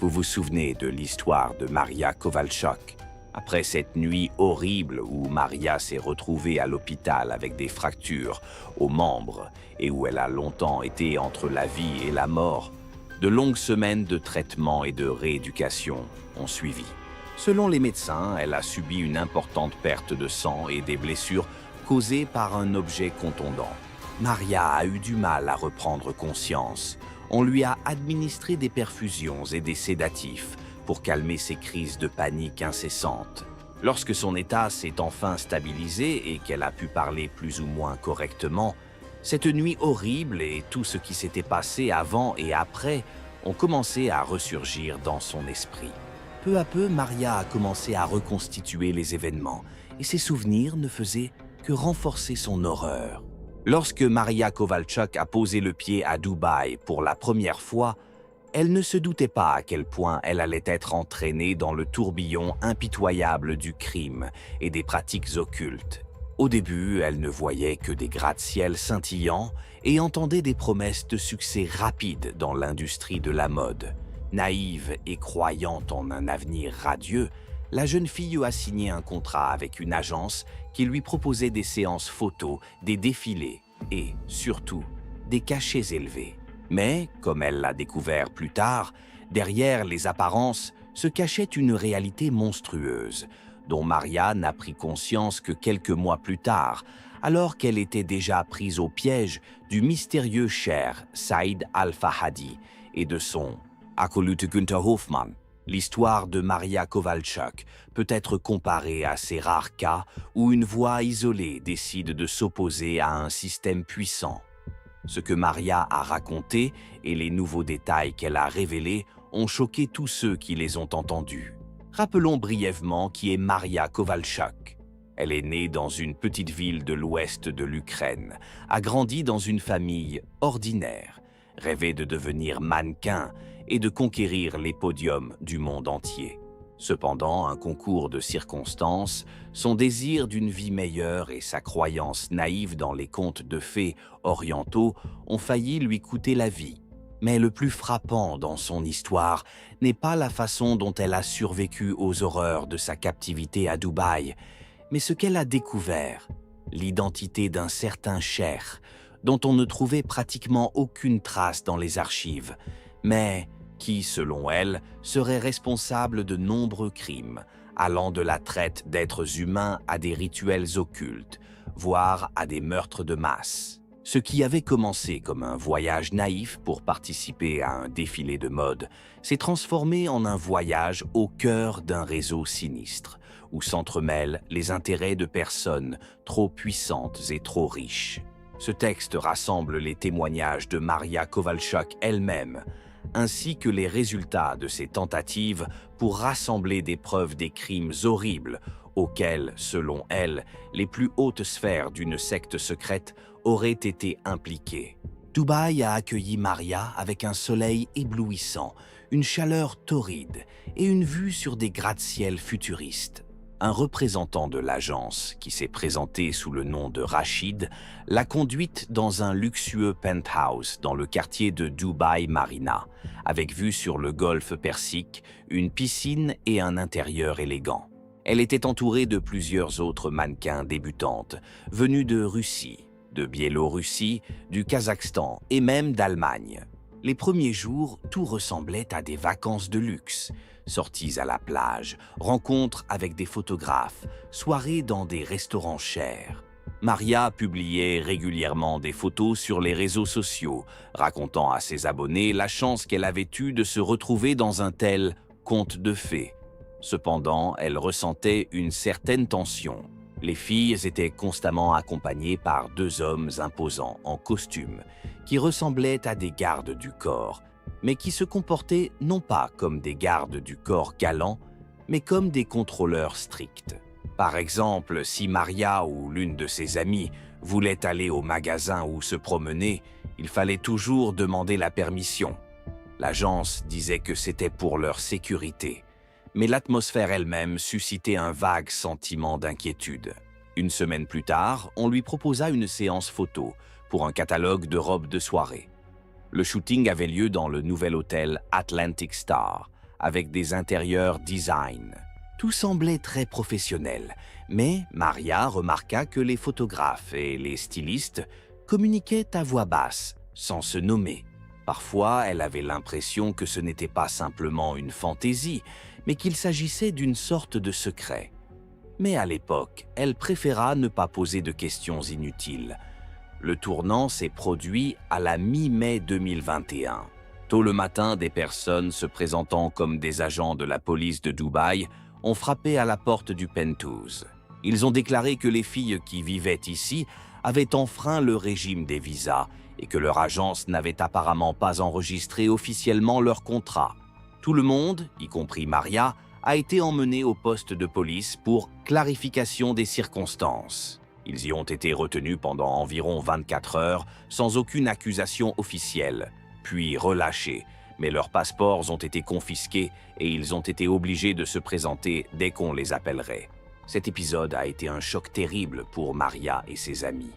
Vous vous souvenez de l'histoire de Maria Kovalchuk? Après cette nuit horrible où Maria s'est retrouvée à l'hôpital avec des fractures aux membres et où elle a longtemps été entre la vie et la mort, de longues semaines de traitement et de rééducation ont suivi. Selon les médecins, elle a subi une importante perte de sang et des blessures causées par un objet contondant. Maria a eu du mal à reprendre conscience. On lui a administré des perfusions et des sédatifs pour calmer ses crises de panique incessantes. Lorsque son état s'est enfin stabilisé et qu'elle a pu parler plus ou moins correctement, cette nuit horrible et tout ce qui s'était passé avant et après ont commencé à ressurgir dans son esprit. Peu à peu, Maria a commencé à reconstituer les événements et ses souvenirs ne faisaient que renforcer son horreur. Lorsque Maria Kovalchuk a posé le pied à Dubaï pour la première fois, elle ne se doutait pas à quel point elle allait être entraînée dans le tourbillon impitoyable du crime et des pratiques occultes. Au début, elle ne voyait que des gratte-ciel scintillants et entendait des promesses de succès rapide dans l'industrie de la mode. Naïve et croyant en un avenir radieux, la jeune fille a signé un contrat avec une agence qui lui proposait des séances photos, des défilés et, surtout, des cachets élevés. Mais, comme elle l'a découvert plus tard, derrière les apparences se cachait une réalité monstrueuse, dont Maria n'a pris conscience que quelques mois plus tard, alors qu'elle était déjà prise au piège du mystérieux cher Saïd Al-Fahadi et de son acolyte Günther Hoffmann. L'histoire de Maria Kovalchuk peut être comparée à ces rares cas où une voix isolée décide de s'opposer à un système puissant. Ce que Maria a raconté et les nouveaux détails qu'elle a révélés ont choqué tous ceux qui les ont entendus. Rappelons brièvement qui est Maria Kovalchuk. Elle est née dans une petite ville de l'ouest de l'Ukraine, a grandi dans une famille ordinaire, rêvait de devenir mannequin et de conquérir les podiums du monde entier. Cependant, un concours de circonstances, son désir d'une vie meilleure et sa croyance naïve dans les contes de fées orientaux ont failli lui coûter la vie. Mais le plus frappant dans son histoire n'est pas la façon dont elle a survécu aux horreurs de sa captivité à Dubaï, mais ce qu'elle a découvert, l'identité d'un certain cheikh, dont on ne trouvait pratiquement aucune trace dans les archives, mais qui, selon elle, serait responsable de nombreux crimes, allant de la traite d'êtres humains à des rituels occultes, voire à des meurtres de masse. Ce qui avait commencé comme un voyage naïf pour participer à un défilé de mode s'est transformé en un voyage au cœur d'un réseau sinistre, où s'entremêlent les intérêts de personnes trop puissantes et trop riches. Ce texte rassemble les témoignages de Maria Kovalchuk elle-même, ainsi que les résultats de ses tentatives pour rassembler des preuves des crimes horribles auxquels, selon elle, les plus hautes sphères d'une secte secrète auraient été impliquées. Dubaï a accueilli Maria avec un soleil éblouissant, une chaleur torride et une vue sur des gratte-ciel futuristes. Un représentant de l'agence, qui s'est présenté sous le nom de Rachid, l'a conduite dans un luxueux penthouse dans le quartier de Dubaï Marina, avec vue sur le golfe Persique, une piscine et un intérieur élégant. Elle était entourée de plusieurs autres mannequins débutantes, venus de Russie, de Biélorussie, du Kazakhstan et même d'Allemagne. Les premiers jours, tout ressemblait à des vacances de luxe. Sorties à la plage, rencontres avec des photographes, soirées dans des restaurants chers. Maria publiait régulièrement des photos sur les réseaux sociaux, racontant à ses abonnés la chance qu'elle avait eue de se retrouver dans un tel conte de fées. Cependant, elle ressentait une certaine tension. Les filles étaient constamment accompagnées par deux hommes imposants en costume, qui ressemblaient à des gardes du corps, mais qui se comportaient non pas comme des gardes du corps galants, mais comme des contrôleurs stricts. Par exemple, si Maria ou l'une de ses amies voulait aller au magasin ou se promener, il fallait toujours demander la permission. L'agence disait que c'était pour leur sécurité, mais l'atmosphère elle-même suscitait un vague sentiment d'inquiétude. Une semaine plus tard, on lui proposa une séance photo pour un catalogue de robes de soirée. Le shooting avait lieu dans le nouvel hôtel Atlantic Star, avec des intérieurs design. Tout semblait très professionnel, mais Maria remarqua que les photographes et les stylistes communiquaient à voix basse, sans se nommer. Parfois, elle avait l'impression que ce n'était pas simplement une fantaisie, mais qu'il s'agissait d'une sorte de secret. Mais à l'époque, elle préféra ne pas poser de questions inutiles. Le tournant s'est produit à la mi-mai 2021. Tôt le matin, des personnes se présentant comme des agents de la police de Dubaï ont frappé à la porte du penthouse. Ils ont déclaré que les filles qui vivaient ici avaient enfreint le régime des visas et que leur agence n'avait apparemment pas enregistré officiellement leur contrat. Tout le monde, y compris Maria, a été emmené au poste de police pour clarification des circonstances. Ils y ont été retenus pendant environ 24 heures sans aucune accusation officielle, puis relâchés, mais leurs passeports ont été confisqués et ils ont été obligés de se présenter dès qu'on les appellerait. Cet épisode a été un choc terrible pour Maria et ses amis.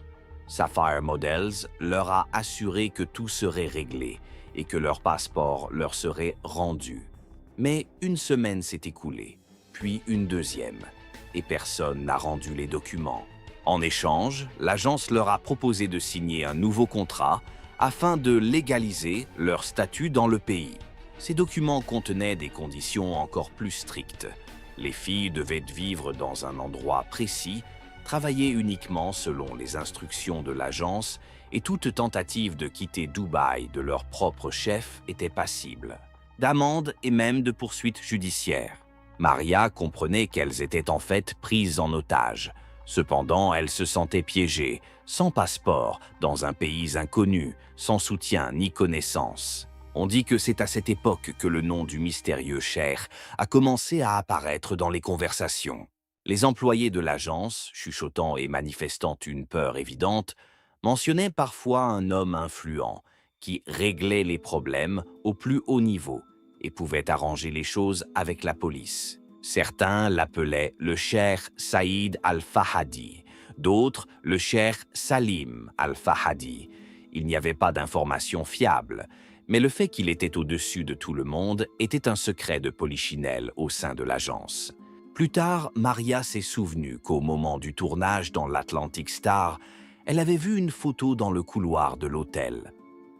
Sapphire Models leur a assuré que tout serait réglé et que leur passeport leur serait rendu. Mais une semaine s'est écoulée, puis une deuxième, et personne n'a rendu les documents. En échange, l'agence leur a proposé de signer un nouveau contrat afin de légaliser leur statut dans le pays. Ces documents contenaient des conditions encore plus strictes. Les filles devaient vivre dans un endroit précis, travailler uniquement selon les instructions de l'agence et toute tentative de quitter Dubaï de leur propre chef était passible d'amende et même de poursuites judiciaires. Maria comprenait qu'elles étaient en fait prises en otage. Cependant, elle se sentait piégée, sans passeport, dans un pays inconnu, sans soutien ni connaissance. On dit que c'est à cette époque que le nom du mystérieux Cher a commencé à apparaître dans les conversations. Les employés de l'agence, chuchotant et manifestant une peur évidente, mentionnaient parfois un homme influent qui réglait les problèmes au plus haut niveau et pouvait arranger les choses avec la police. Certains l'appelaient le Cheikh Saïd Al-Fahadi, d'autres le Cheikh Salim Al-Fahadi. Il n'y avait pas d'informations fiables, mais le fait qu'il était au-dessus de tout le monde était un secret de polichinelle au sein de l'agence. Plus tard, Maria s'est souvenue qu'au moment du tournage dans l'Atlantic Star, elle avait vu une photo dans le couloir de l'hôtel.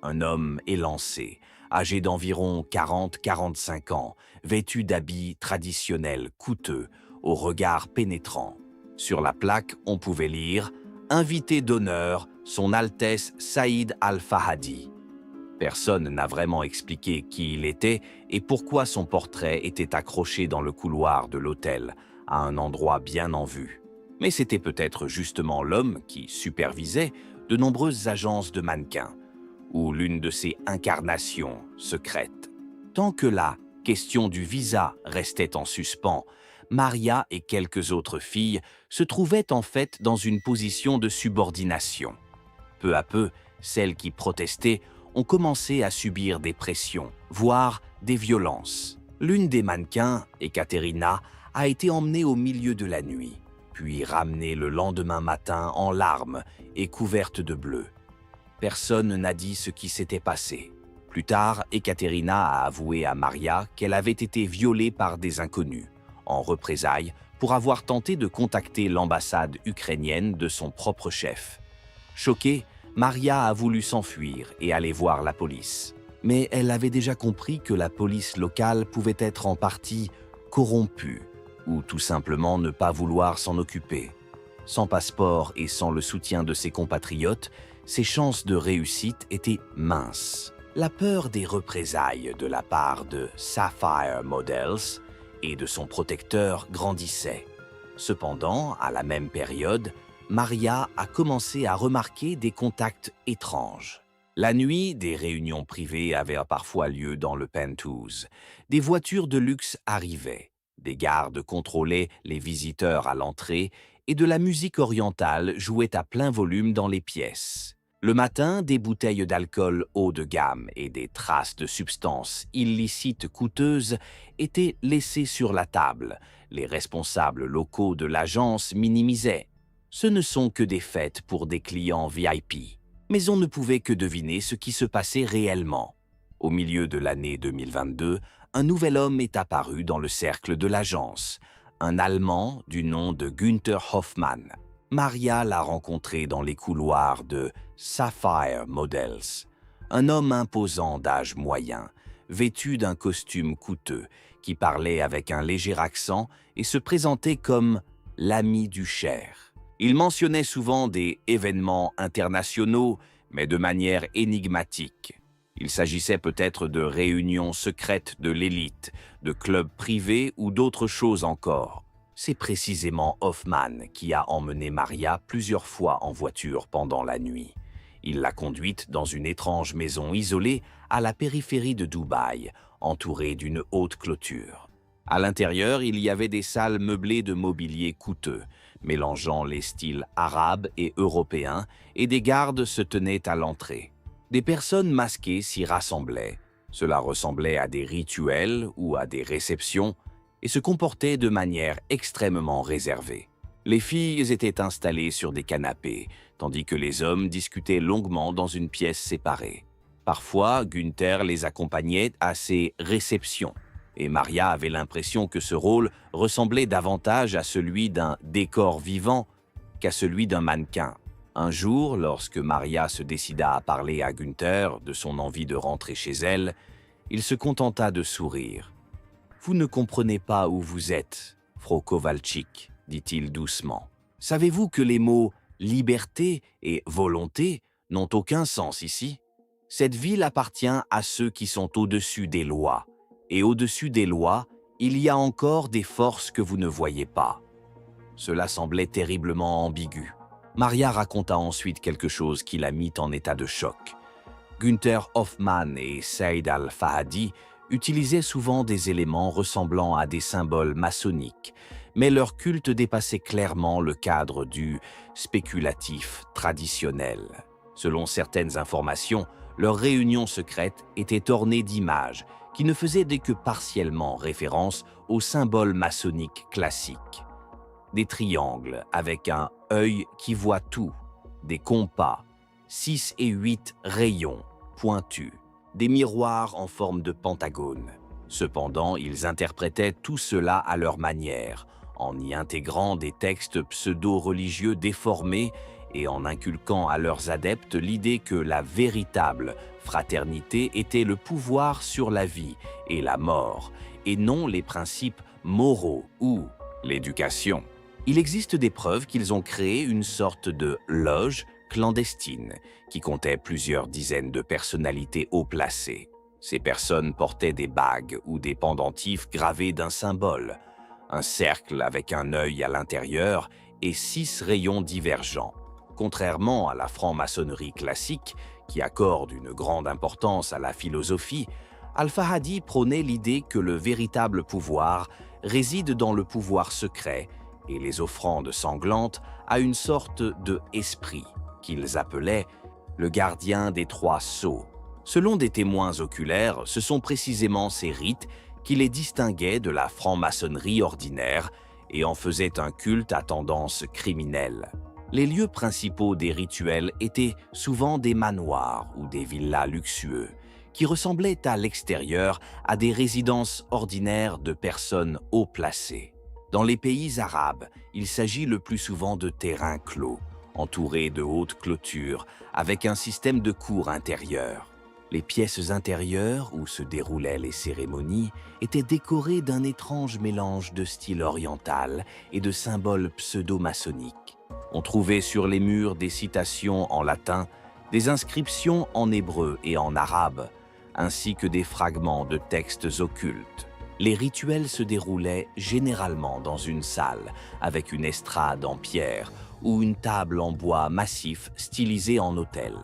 Un homme élancé, âgé d'environ 40-45 ans, vêtu d'habits traditionnels coûteux, au regard pénétrant. Sur la plaque, on pouvait lire « Invité d'honneur, Son Altesse Saïd Al-Fahadi ». Personne n'a vraiment expliqué qui il était et pourquoi son portrait était accroché dans le couloir de l'hôtel, à un endroit bien en vue. Mais c'était peut-être justement l'homme qui supervisait de nombreuses agences de mannequins, ou l'une de ces incarnations secrètes. Tant que la question du visa restait en suspens, Maria et quelques autres filles se trouvaient en fait dans une position de subordination. Peu à peu, celles qui protestaient ont commencé à subir des pressions, voire des violences. L'une des mannequins, Ekaterina, a été emmenée au milieu de la nuit, puis ramenée le lendemain matin en larmes et couverte de bleu. Personne n'a dit ce qui s'était passé. Plus tard, Ekaterina a avoué à Maria qu'elle avait été violée par des inconnus, en représailles pour avoir tenté de contacter l'ambassade ukrainienne de son propre chef. Choquée, Maria a voulu s'enfuir et aller voir la police. Mais elle avait déjà compris que la police locale pouvait être en partie corrompue, ou tout simplement ne pas vouloir s'en occuper. Sans passeport et sans le soutien de ses compatriotes, ses chances de réussite étaient minces. La peur des représailles de la part de Sapphire Models et de son protecteur grandissait. Cependant, à la même période, Maria a commencé à remarquer des contacts étranges. La nuit, des réunions privées avaient parfois lieu dans le penthouse. Des voitures de luxe arrivaient. Des gardes contrôlaient les visiteurs à l'entrée et de la musique orientale jouait à plein volume dans les pièces. Le matin, des bouteilles d'alcool haut de gamme et des traces de substances illicites coûteuses étaient laissées sur la table. Les responsables locaux de l'agence minimisaient. Ce ne sont que des fêtes pour des clients VIP. Mais on ne pouvait que deviner ce qui se passait réellement. Au milieu de l'année 2022, un nouvel homme est apparu dans le cercle de l'agence, un Allemand du nom de Günther Hoffmann. Maria l'a rencontré dans les couloirs de Sapphire Models, un homme imposant d'âge moyen, vêtu d'un costume coûteux, qui parlait avec un léger accent et se présentait comme l'ami du Cher. Il mentionnait souvent des événements internationaux, mais de manière énigmatique. Il s'agissait peut-être de réunions secrètes de l'élite, de clubs privés ou d'autres choses encore. C'est précisément Hoffmann qui a emmené Maria plusieurs fois en voiture pendant la nuit. Il l'a conduite dans une étrange maison isolée à la périphérie de Dubaï, entourée d'une haute clôture. À l'intérieur, il y avait des salles meublées de mobilier coûteux, mélangeant les styles arabes et européens, et des gardes se tenaient à l'entrée. Des personnes masquées s'y rassemblaient. Cela ressemblait à des rituels ou à des réceptions et se comportait de manière extrêmement réservée. Les filles étaient installées sur des canapés, tandis que les hommes discutaient longuement dans une pièce séparée. Parfois, Günther les accompagnait à ces réceptions, et Maria avait l'impression que ce rôle ressemblait davantage à celui d'un décor vivant qu'à celui d'un mannequin. Un jour, lorsque Maria se décida à parler à Günther de son envie de rentrer chez elle, il se contenta de sourire. « Vous ne comprenez pas où vous êtes, Frau Kowalczyk, dit-il doucement. Savez-vous que les mots « liberté » et « volonté » n'ont aucun sens ici? Cette ville appartient à ceux qui sont au-dessus des lois. Et au-dessus des lois, il y a encore des forces que vous ne voyez pas. » Cela semblait terriblement ambigu. Maria raconta ensuite quelque chose qui la mit en état de choc. Günther Hoffmann et Saïd Al-Fahadi utilisaient souvent des éléments ressemblant à des symboles maçonniques, mais leur culte dépassait clairement le cadre du spéculatif traditionnel. Selon certaines informations, leurs réunions secrètes étaient ornées d'images qui ne faisaient que partiellement référence aux symboles maçonniques classiques. Des triangles avec un œil qui voit tout, des compas, 6 et 8 rayons pointus, des miroirs en forme de pentagone. Cependant, ils interprétaient tout cela à leur manière, en y intégrant des textes pseudo-religieux déformés et en inculquant à leurs adeptes l'idée que la véritable fraternité était le pouvoir sur la vie et la mort, et non les principes moraux ou l'éducation. Il existe des preuves qu'ils ont créé une sorte de loge clandestine qui comptait plusieurs dizaines de personnalités haut placées. Ces personnes portaient des bagues ou des pendentifs gravés d'un symbole, un cercle avec un œil à l'intérieur et 6 rayons divergents. Contrairement à la franc-maçonnerie classique, qui accorde une grande importance à la philosophie, Al-Fahadi prônait l'idée que le véritable pouvoir réside dans le pouvoir secret et les offrandes sanglantes à une sorte de esprit, qu'ils appelaient le gardien des 3 sceaux. Selon des témoins oculaires, ce sont précisément ces rites qui les distinguaient de la franc-maçonnerie ordinaire et en faisaient un culte à tendance criminelle. Les lieux principaux des rituels étaient souvent des manoirs ou des villas luxueux, qui ressemblaient à l'extérieur à des résidences ordinaires de personnes haut placées. Dans les pays arabes, il s'agit le plus souvent de terrains clos, entourés de hautes clôtures, avec un système de cours intérieurs. Les pièces intérieures où se déroulaient les cérémonies étaient décorées d'un étrange mélange de style oriental et de symboles pseudo-maçonniques. On trouvait sur les murs des citations en latin, des inscriptions en hébreu et en arabe, ainsi que des fragments de textes occultes. Les rituels se déroulaient généralement dans une salle, avec une estrade en pierre ou une table en bois massif stylisée en autel.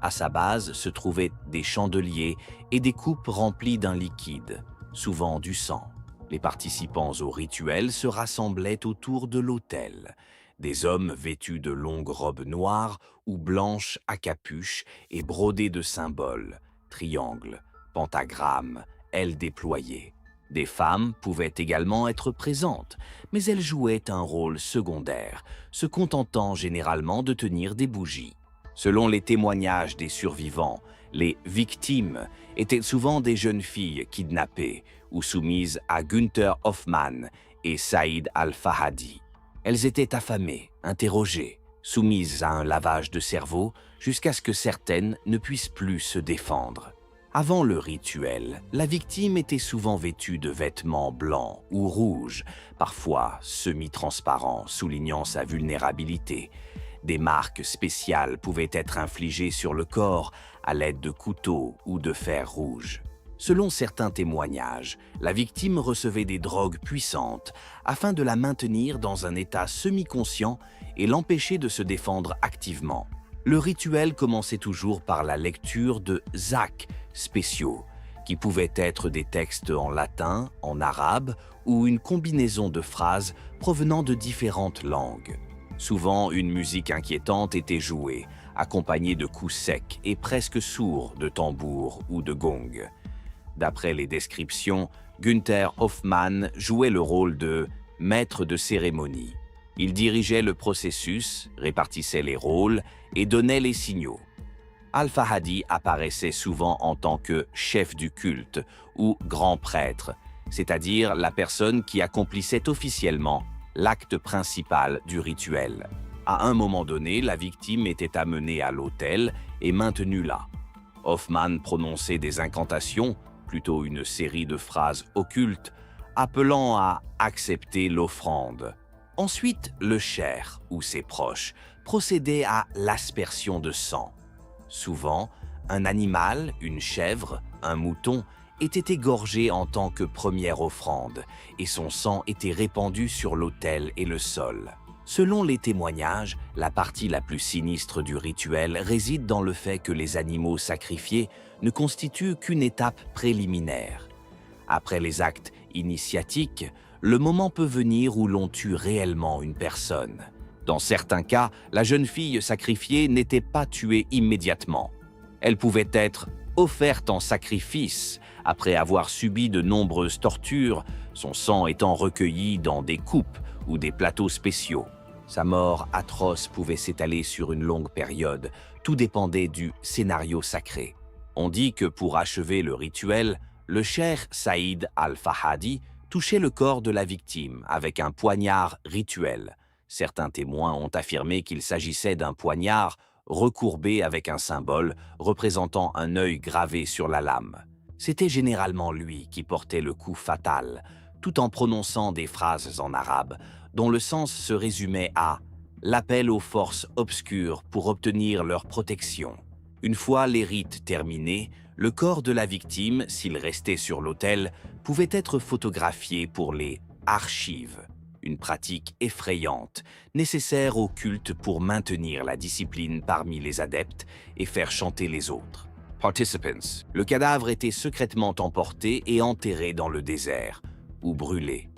À sa base se trouvaient des chandeliers et des coupes remplies d'un liquide, souvent du sang. Les participants au rituel se rassemblaient autour de l'autel. Des hommes vêtus de longues robes noires ou blanches à capuche et brodées de symboles, triangles, pentagrammes, ailes déployées. Des femmes pouvaient également être présentes, mais elles jouaient un rôle secondaire, se contentant généralement de tenir des bougies. Selon les témoignages des survivants, les victimes étaient souvent des jeunes filles kidnappées ou soumises à Günther Hoffmann et Saïd Al-Fahadi. Elles étaient affamées, interrogées, soumises à un lavage de cerveau jusqu'à ce que certaines ne puissent plus se défendre. Avant le rituel, la victime était souvent vêtue de vêtements blancs ou rouges, parfois semi-transparents, soulignant sa vulnérabilité. Des marques spéciales pouvaient être infligées sur le corps à l'aide de couteaux ou de fer rouge. Selon certains témoignages, la victime recevait des drogues puissantes afin de la maintenir dans un état semi-conscient et l'empêcher de se défendre activement. Le rituel commençait toujours par la lecture de zak spéciaux, qui pouvaient être des textes en latin, en arabe ou une combinaison de phrases provenant de différentes langues. Souvent, une musique inquiétante était jouée, accompagnée de coups secs et presque sourds de tambours ou de gongs. D'après les descriptions, Günther Hoffmann jouait le rôle de maître de cérémonie. Il dirigeait le processus, répartissait les rôles et donnait les signaux. Al-Fahadi apparaissait souvent en tant que chef du culte ou grand prêtre, c'est-à-dire la personne qui accomplissait officiellement l'acte principal du rituel. À un moment donné, la victime était amenée à l'autel et maintenue là. Hoffmann prononçait des incantations, plutôt une série de phrases occultes, appelant à accepter l'offrande. Ensuite, le cher, ou ses proches, procédaient à l'aspersion de sang. Souvent, un animal, une chèvre, un mouton, était égorgé en tant que première offrande, et son sang était répandu sur l'autel et le sol. Selon les témoignages, la partie la plus sinistre du rituel réside dans le fait que les animaux sacrifiés ne constituent qu'une étape préliminaire. Après les actes initiatiques, le moment peut venir où l'on tue réellement une personne. Dans certains cas, la jeune fille sacrifiée n'était pas tuée immédiatement. Elle pouvait être offerte en sacrifice après avoir subi de nombreuses tortures, son sang étant recueilli dans des coupes ou des plateaux spéciaux. Sa mort atroce pouvait s'étaler sur une longue période, tout dépendait du scénario sacré. On dit que pour achever le rituel, le cheikh Saïd Al-Fahadi touchait le corps de la victime avec un poignard rituel. Certains témoins ont affirmé qu'il s'agissait d'un poignard recourbé avec un symbole représentant un œil gravé sur la lame. C'était généralement lui qui portait le coup fatal, tout en prononçant des phrases en arabe, dont le sens se résumait à « l'appel aux forces obscures pour obtenir leur protection ». Une fois les rites terminés, le corps de la victime, s'il restait sur l'autel, pouvait être photographié pour les archives, une pratique effrayante, nécessaire au culte pour maintenir la discipline parmi les adeptes et faire chanter les autres. Participants. Le cadavre était secrètement emporté et enterré dans le désert, ou brûlé.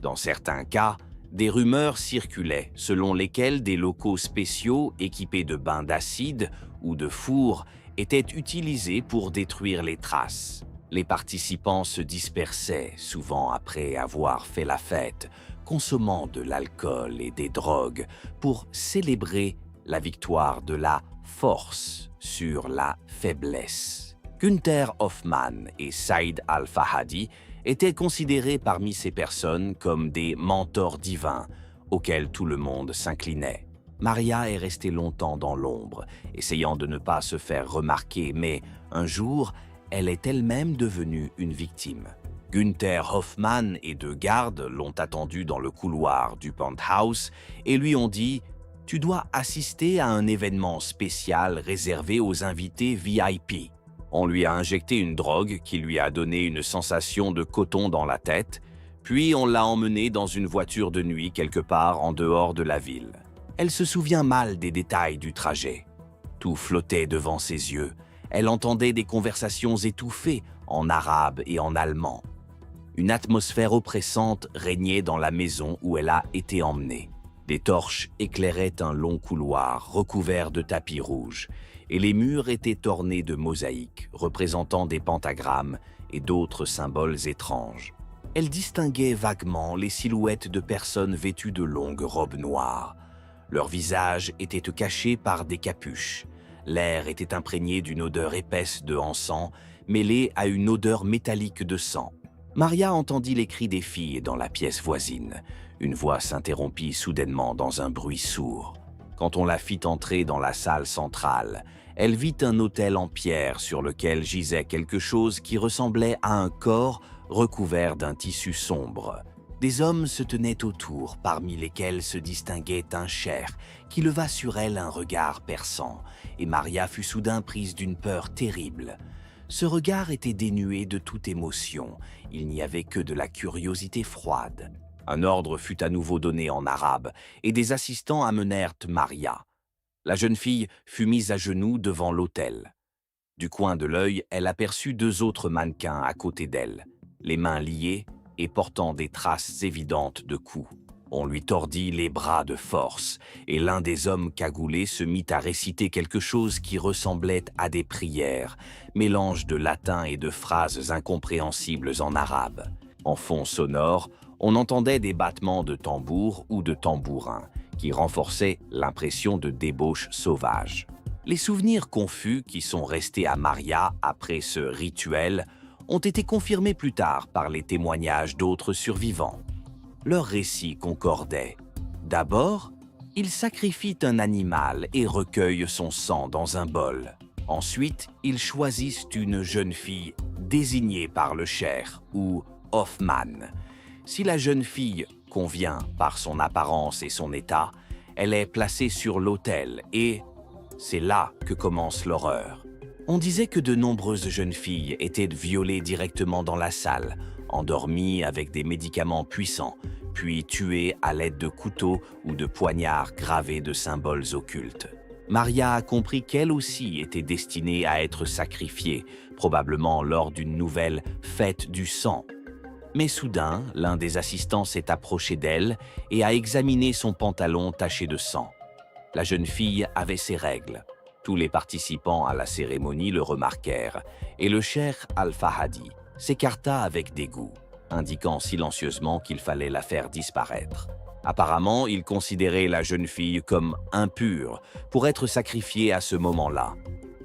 Dans certains cas, des rumeurs circulaient selon lesquelles des locaux spéciaux équipés de bains d'acide ou de fours étaient utilisés pour détruire les traces. Les participants se dispersaient, souvent après avoir fait la fête, consommant de l'alcool et des drogues pour célébrer la victoire de la force sur la faiblesse. Günther Hoffmann et Saïd Al-Fahadi étaient considérés parmi ces personnes comme des mentors divins auxquels tout le monde s'inclinait. Maria est restée longtemps dans l'ombre, essayant de ne pas se faire remarquer, mais un jour, elle est elle-même devenue une victime. Günther Hoffmann et deux gardes l'ont attendue dans le couloir du penthouse et lui ont dit « Tu dois assister à un événement spécial réservé aux invités VIP ». On lui a injecté une drogue qui lui a donné une sensation de coton dans la tête, puis on l'a emmenée dans une voiture de nuit quelque part en dehors de la ville. Elle se souvient mal des détails du trajet. Tout flottait devant ses yeux. Elle entendait des conversations étouffées en arabe et en allemand. Une atmosphère oppressante régnait dans la maison où elle a été emmenée. Des torches éclairaient un long couloir recouvert de tapis rouges, et les murs étaient ornés de mosaïques représentant des pentagrammes et d'autres symboles étranges. Elle distinguait vaguement les silhouettes de personnes vêtues de longues robes noires. Leurs visages étaient cachés par des capuches. L'air était imprégné d'une odeur épaisse de encens, mêlée à une odeur métallique de sang. Maria entendit les cris des filles dans la pièce voisine. Une voix s'interrompit soudainement dans un bruit sourd. Quand on la fit entrer dans la salle centrale, elle vit un autel en pierre sur lequel gisait quelque chose qui ressemblait à un corps recouvert d'un tissu sombre. Des hommes se tenaient autour, parmi lesquels se distinguait un chair qui leva sur elle un regard perçant, et Maria fut soudain prise d'une peur terrible. Ce regard était dénué de toute émotion, il n'y avait que de la curiosité froide. Un ordre fut à nouveau donné en arabe, et des assistants amenèrent Maria. La jeune fille fut mise à genoux devant l'autel. Du coin de l'œil, elle aperçut deux autres mannequins à côté d'elle, les mains liées et portant des traces évidentes de coups. On lui tordit les bras de force, et l'un des hommes cagoulés se mit à réciter quelque chose qui ressemblait à des prières, mélange de latin et de phrases incompréhensibles en arabe. En fond sonore, on entendait des battements de tambour ou de tambourins, qui renforçaient l'impression de débauche sauvage. Les souvenirs confus qui sont restés à Maria après ce rituel ont été confirmés plus tard par les témoignages d'autres survivants. Leurs récits concordaient. D'abord, ils sacrifient un animal et recueillent son sang dans un bol. Ensuite, ils choisissent une jeune fille désignée par le cheikh ou Hoffman. Si la jeune fille convient par son apparence et son état, elle est placée sur l'autel et c'est là que commence l'horreur. On disait que de nombreuses jeunes filles étaient violées directement dans la salle, endormies avec des médicaments puissants, puis tuées à l'aide de couteaux ou de poignards gravés de symboles occultes. Maria a compris qu'elle aussi était destinée à être sacrifiée, probablement lors d'une nouvelle fête du sang. Mais soudain, l'un des assistants s'est approché d'elle et a examiné son pantalon taché de sang. La jeune fille avait ses règles. Tous les participants à la cérémonie le remarquèrent, et le cheikh Al-Fahadi s'écarta avec dégoût, indiquant silencieusement qu'il fallait la faire disparaître. Apparemment, il considérait la jeune fille comme impure pour être sacrifiée à ce moment-là.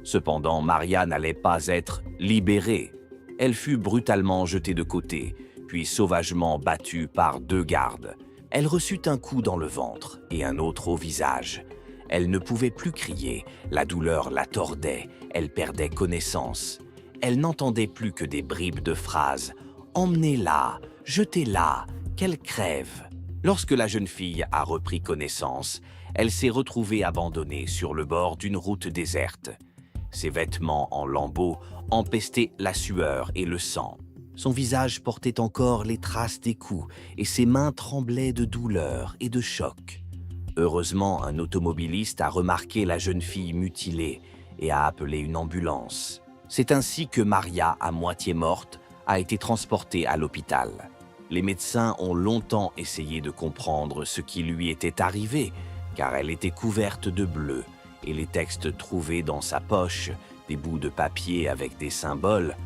Cependant, Maria n'allait pas être libérée. Elle fut brutalement jetée de côté, puis sauvagement battue par deux gardes. Elle reçut un coup dans le ventre et un autre au visage. Elle ne pouvait plus crier, la douleur la tordait, elle perdait connaissance. Elle n'entendait plus que des bribes de phrases. « Emmenez-la, jetez-la, qu'elle crève !» Lorsque la jeune fille a repris connaissance, elle s'est retrouvée abandonnée sur le bord d'une route déserte. Ses vêtements en lambeaux empestaient la sueur et le sang. Son visage portait encore les traces des coups et ses mains tremblaient de douleur et de choc. Heureusement, un automobiliste a remarqué la jeune fille mutilée et a appelé une ambulance. C'est ainsi que Maria, à moitié morte, a été transportée à l'hôpital. Les médecins ont longtemps essayé de comprendre ce qui lui était arrivé, car elle était couverte de bleu, et les textes trouvés dans sa poche, des bouts de papier avec des symboles,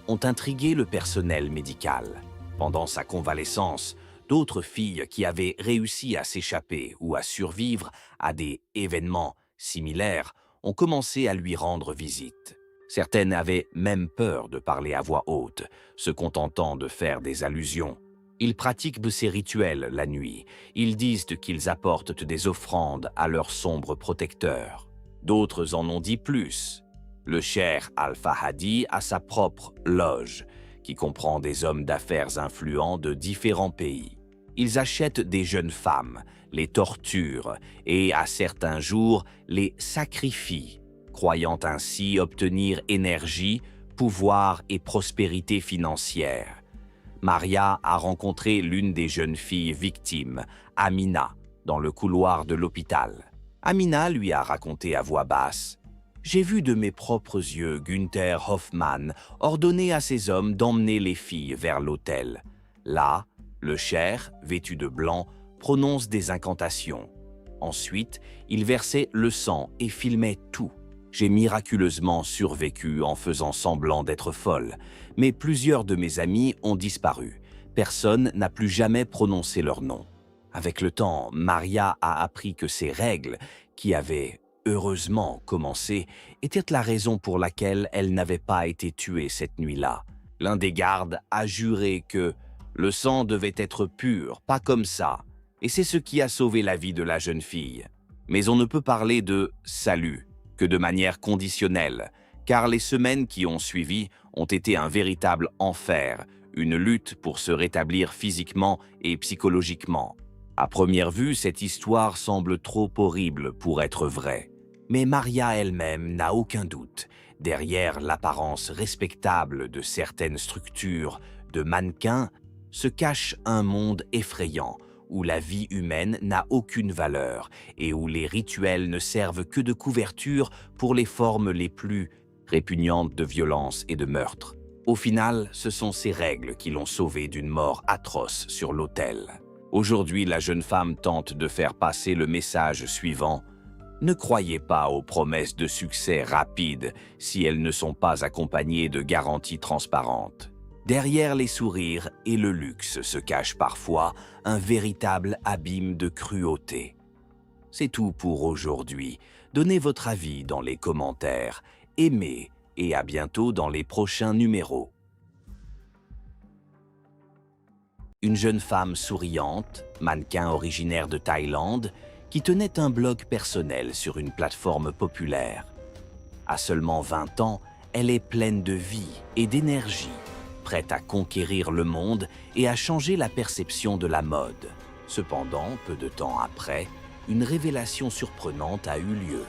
ont intrigué le personnel médical. Pendant sa convalescence, d'autres filles qui avaient réussi à s'échapper ou à survivre à des événements similaires ont commencé à lui rendre visite. Certaines avaient même peur de parler à voix haute, se contentant de faire des allusions. Ils pratiquent ces rituels la nuit. Ils disent qu'ils apportent des offrandes à leur sombre protecteur. D'autres en ont dit plus. Le cheikh Al-Fahadi a sa propre loge, qui comprend des hommes d'affaires influents de différents pays. Ils achètent des jeunes femmes, les torturent et, à certains jours, les sacrifient, croyant ainsi obtenir énergie, pouvoir et prospérité financière. Maria a rencontré l'une des jeunes filles victimes, Amina, dans le couloir de l'hôpital. Amina lui a raconté à voix basse « J'ai vu de mes propres yeux Günther Hoffmann ordonner à ses hommes d'emmener les filles vers l'autel. Là, le cheikh, vêtu de blanc, prononce des incantations. Ensuite, il versait le sang et filmait tout. J'ai miraculeusement survécu en faisant semblant d'être folle, mais plusieurs de mes amis ont disparu. Personne n'a plus jamais prononcé leur nom. Avec le temps, Maria a appris que ces règles, qui avaient heureusement commencé, étaient la raison pour laquelle elle n'avait pas été tuée cette nuit-là. L'un des gardes a juré que le sang devait être pur, pas comme ça, et c'est ce qui a sauvé la vie de la jeune fille. Mais on ne peut parler de « salut » que de manière conditionnelle, car les semaines qui ont suivi ont été un véritable enfer, une lutte pour se rétablir physiquement et psychologiquement. À première vue, cette histoire semble trop horrible pour être vraie. Mais Maria elle-même n'a aucun doute. Derrière l'apparence respectable de certaines structures de mannequins se cache un monde effrayant, où la vie humaine n'a aucune valeur et où les rituels ne servent que de couverture pour les formes les plus répugnantes de violence et de meurtre. Au final, ce sont ces règles qui l'ont sauvée d'une mort atroce sur l'autel. Aujourd'hui, la jeune femme tente de faire passer le message suivant: ne croyez pas aux promesses de succès rapide si elles ne sont pas accompagnées de garanties transparentes. Derrière les sourires et le luxe se cache parfois un véritable abîme de cruauté. C'est tout pour aujourd'hui. Donnez votre avis dans les commentaires, aimez et à bientôt dans les prochains numéros. Une jeune femme souriante, mannequin originaire de Thaïlande, qui tenait un blog personnel sur une plateforme populaire. À seulement 20 ans, elle est pleine de vie et d'énergie, prête à conquérir le monde et à changer la perception de la mode. Cependant, peu de temps après, une révélation surprenante a eu lieu.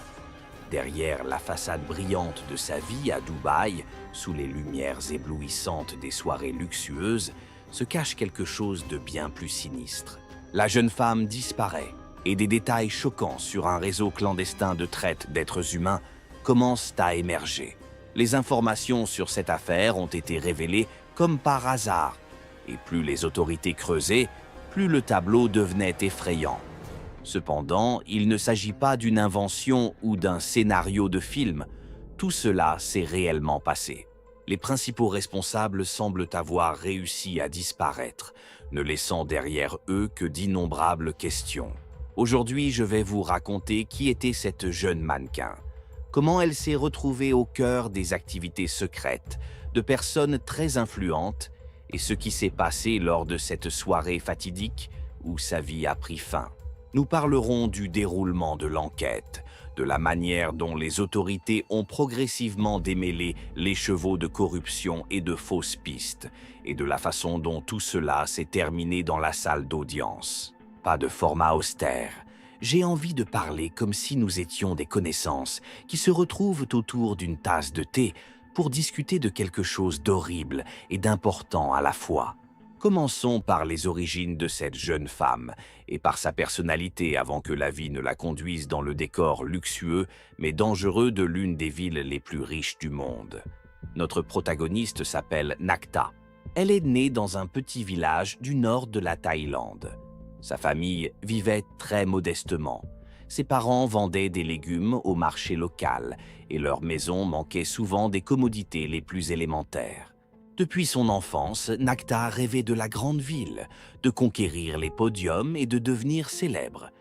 Derrière la façade brillante de sa vie à Dubaï, sous les lumières éblouissantes des soirées luxueuses, se cache quelque chose de bien plus sinistre. La jeune femme disparaît, et des détails choquants sur un réseau clandestin de traite d'êtres humains commencent à émerger. Les informations sur cette affaire ont été révélées comme par hasard, et plus les autorités creusaient, plus le tableau devenait effrayant. Cependant, il ne s'agit pas d'une invention ou d'un scénario de film. Tout cela s'est réellement passé. Les principaux responsables semblent avoir réussi à disparaître, ne laissant derrière eux que d'innombrables questions. Aujourd'hui, je vais vous raconter qui était cette jeune mannequin, comment elle s'est retrouvée au cœur des activités secrètes de personnes très influentes et ce qui s'est passé lors de cette soirée fatidique où sa vie a pris fin. Nous parlerons du déroulement de l'enquête, de la manière dont les autorités ont progressivement démêlé les chevaux de corruption et de fausses pistes, et de la façon dont tout cela s'est terminé dans la salle d'audience. Pas de format austère. J'ai envie de parler comme si nous étions des connaissances qui se retrouvent autour d'une tasse de thé pour discuter de quelque chose d'horrible et d'important à la fois. Commençons par les origines de cette jeune femme et par sa personnalité avant que la vie ne la conduise dans le décor luxueux mais dangereux de l'une des villes les plus riches du monde. Notre protagoniste s'appelle Nakta. Elle est née dans un petit village du nord de la Thaïlande. Sa famille vivait très modestement. Ses parents vendaient des légumes au marché local et leur maison manquait souvent des commodités les plus élémentaires. Depuis son enfance, Nakta rêvait de la grande ville, de conquérir les podiums et de devenir célèbre.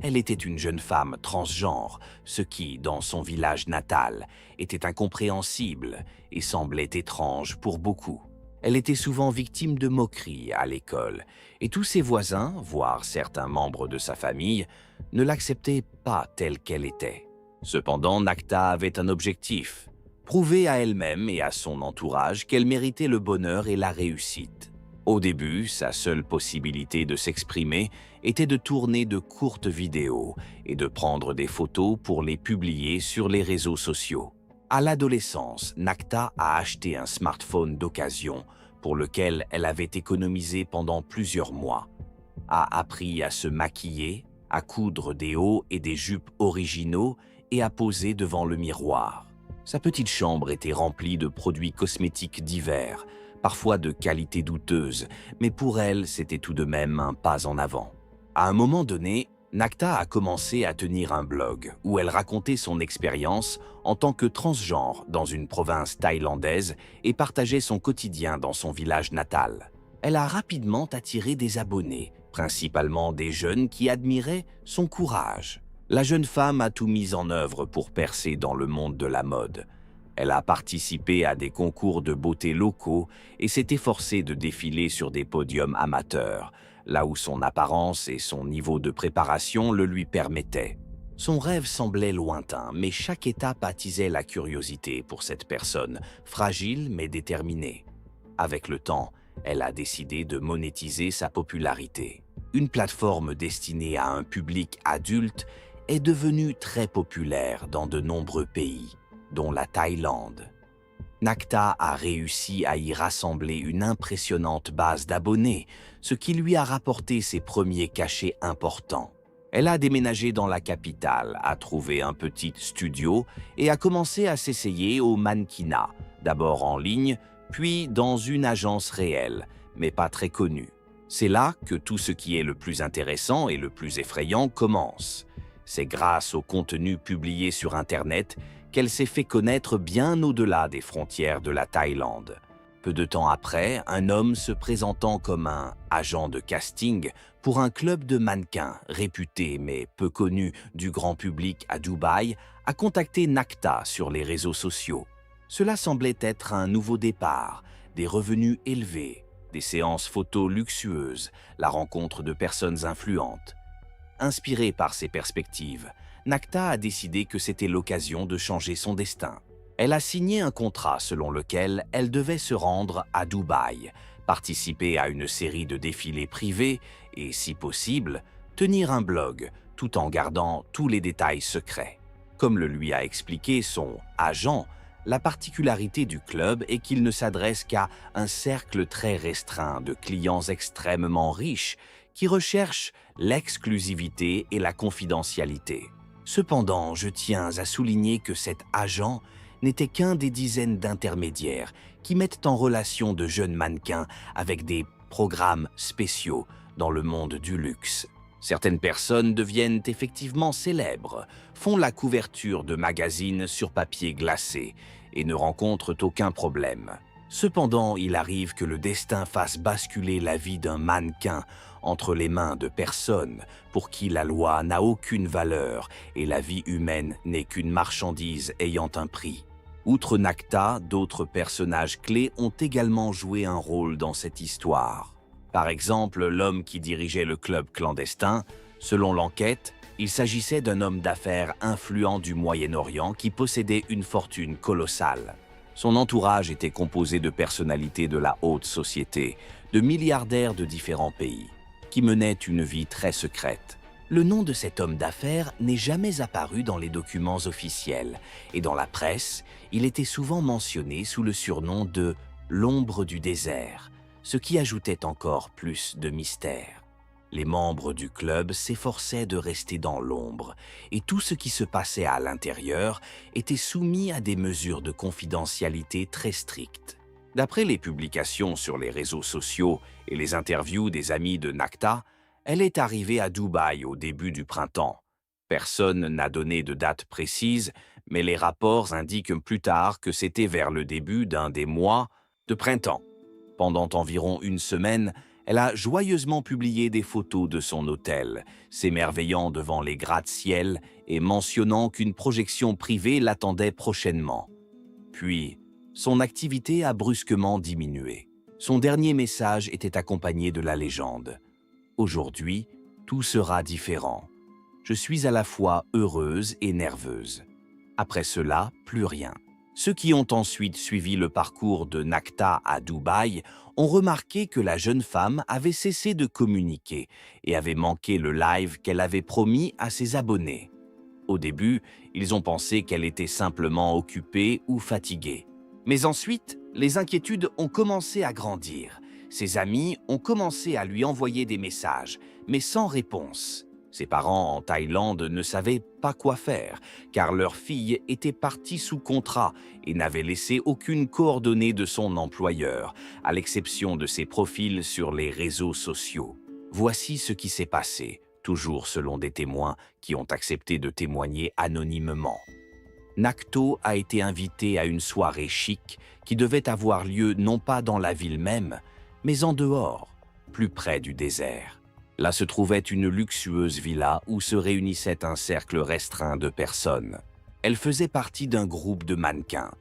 Elle était une jeune femme transgenre, ce qui, dans son village natal, était incompréhensible et semblait étrange pour beaucoup. Elle était souvent victime de moqueries à l'école, et tous ses voisins, voire certains membres de sa famille, ne l'acceptaient pas telle qu'elle était. Cependant, Nakta avait un objectif: prouver à elle-même et à son entourage qu'elle méritait le bonheur et la réussite. Au début, sa seule possibilité de s'exprimer était de tourner de courtes vidéos et de prendre des photos pour les publier sur les réseaux sociaux. À l'adolescence, Nakta a acheté un smartphone d'occasion pour lequel elle avait économisé pendant plusieurs mois, a appris à se maquiller, à coudre des hauts et des jupes originaux et à poser devant le miroir. Sa petite chambre était remplie de produits cosmétiques divers, parfois de qualité douteuse, mais pour elle, c'était tout de même un pas en avant. À un moment donné, Nakta a commencé à tenir un blog où elle racontait son expérience en tant que transgenre dans une province thaïlandaise et partageait son quotidien dans son village natal. Elle a rapidement attiré des abonnés, principalement des jeunes qui admiraient son courage. La jeune femme a tout mis en œuvre pour percer dans le monde de la mode. Elle a participé à des concours de beauté locaux et s'est efforcée de défiler sur des podiums amateurs, là où son apparence et son niveau de préparation le lui permettaient. Son rêve semblait lointain, mais chaque étape attisait la curiosité pour cette personne, fragile mais déterminée. Avec le temps, elle a décidé de monétiser sa popularité. Une plateforme destinée à un public adulte est devenue très populaire dans de nombreux pays, dont la Thaïlande. Nakta a réussi à y rassembler une impressionnante base d'abonnés, ce qui lui a rapporté ses premiers cachets importants. Elle a déménagé dans la capitale, a trouvé un petit studio et a commencé à s'essayer au mannequinat, d'abord en ligne, puis dans une agence réelle, mais pas très connue. C'est là que tout ce qui est le plus intéressant et le plus effrayant commence. C'est grâce au contenu publié sur Internet qu'elle s'est fait connaître bien au-delà des frontières de la Thaïlande. Peu de temps après, un homme se présentant comme un agent de casting pour un club de mannequins réputé mais peu connu du grand public à Dubaï a contacté Nakta sur les réseaux sociaux. Cela semblait être un nouveau départ, des revenus élevés, des séances photos luxueuses, la rencontre de personnes influentes. Inspirée par ces perspectives, Nakta a décidé que c'était l'occasion de changer son destin. Elle a signé un contrat selon lequel elle devait se rendre à Dubaï, participer à une série de défilés privés et, si possible, tenir un blog tout en gardant tous les détails secrets. Comme le lui a expliqué son agent, la particularité du club est qu'il ne s'adresse qu'à un cercle très restreint de clients extrêmement riches qui recherchent l'exclusivité et la confidentialité. Cependant, je tiens à souligner que cet agent n'était qu'un des dizaines d'intermédiaires qui mettent en relation de jeunes mannequins avec des programmes spéciaux dans le monde du luxe. Certaines personnes deviennent effectivement célèbres, font la couverture de magazines sur papier glacé et ne rencontrent aucun problème. Cependant, il arrive que le destin fasse basculer la vie d'un mannequin entre les mains de personnes pour qui la loi n'a aucune valeur et la vie humaine n'est qu'une marchandise ayant un prix. Outre Nakta, d'autres personnages clés ont également joué un rôle dans cette histoire. Par exemple, l'homme qui dirigeait le club clandestin, selon l'enquête, il s'agissait d'un homme d'affaires influent du Moyen-Orient qui possédait une fortune colossale. Son entourage était composé de personnalités de la haute société, de milliardaires de différents pays, qui menaient une vie très secrète. Le nom de cet homme d'affaires n'est jamais apparu dans les documents officiels, et dans la presse, il était souvent mentionné sous le surnom de « l'ombre du désert », ce qui ajoutait encore plus de mystère. Les membres du club s'efforçaient de rester dans l'ombre, et tout ce qui se passait à l'intérieur était soumis à des mesures de confidentialité très strictes. D'après les publications sur les réseaux sociaux et les interviews des amis de Nakta, elle est arrivée à Dubaï au début du printemps. Personne n'a donné de date précise, mais les rapports indiquent plus tard que c'était vers le début d'un des mois de printemps. Pendant environ une semaine, elle a joyeusement publié des photos de son hôtel, s'émerveillant devant les gratte-ciel et mentionnant qu'une projection privée l'attendait prochainement. Puis, son activité a brusquement diminué. Son dernier message était accompagné de la légende. « Aujourd'hui, tout sera différent. Je suis à la fois heureuse et nerveuse. » Après cela, plus rien. Ceux qui ont ensuite suivi le parcours de Nakta à Dubaï ont remarqué que la jeune femme avait cessé de communiquer et avait manqué le live qu'elle avait promis à ses abonnés. Au début, ils ont pensé qu'elle était simplement occupée ou fatiguée. Mais ensuite, les inquiétudes ont commencé à grandir. Ses amis ont commencé à lui envoyer des messages, mais sans réponse. Ses parents en Thaïlande ne savaient pas quoi faire, car leur fille était partie sous contrat et n'avait laissé aucune coordonnée de son employeur, à l'exception de ses profils sur les réseaux sociaux. Voici ce qui s'est passé, toujours selon des témoins qui ont accepté de témoigner anonymement. Nakto a été invité à une soirée chic qui devait avoir lieu non pas dans la ville même, mais en dehors, plus près du désert. Là se trouvait une luxueuse villa où se réunissait un cercle restreint de personnes. Elle faisait partie d'un groupe de mannequins.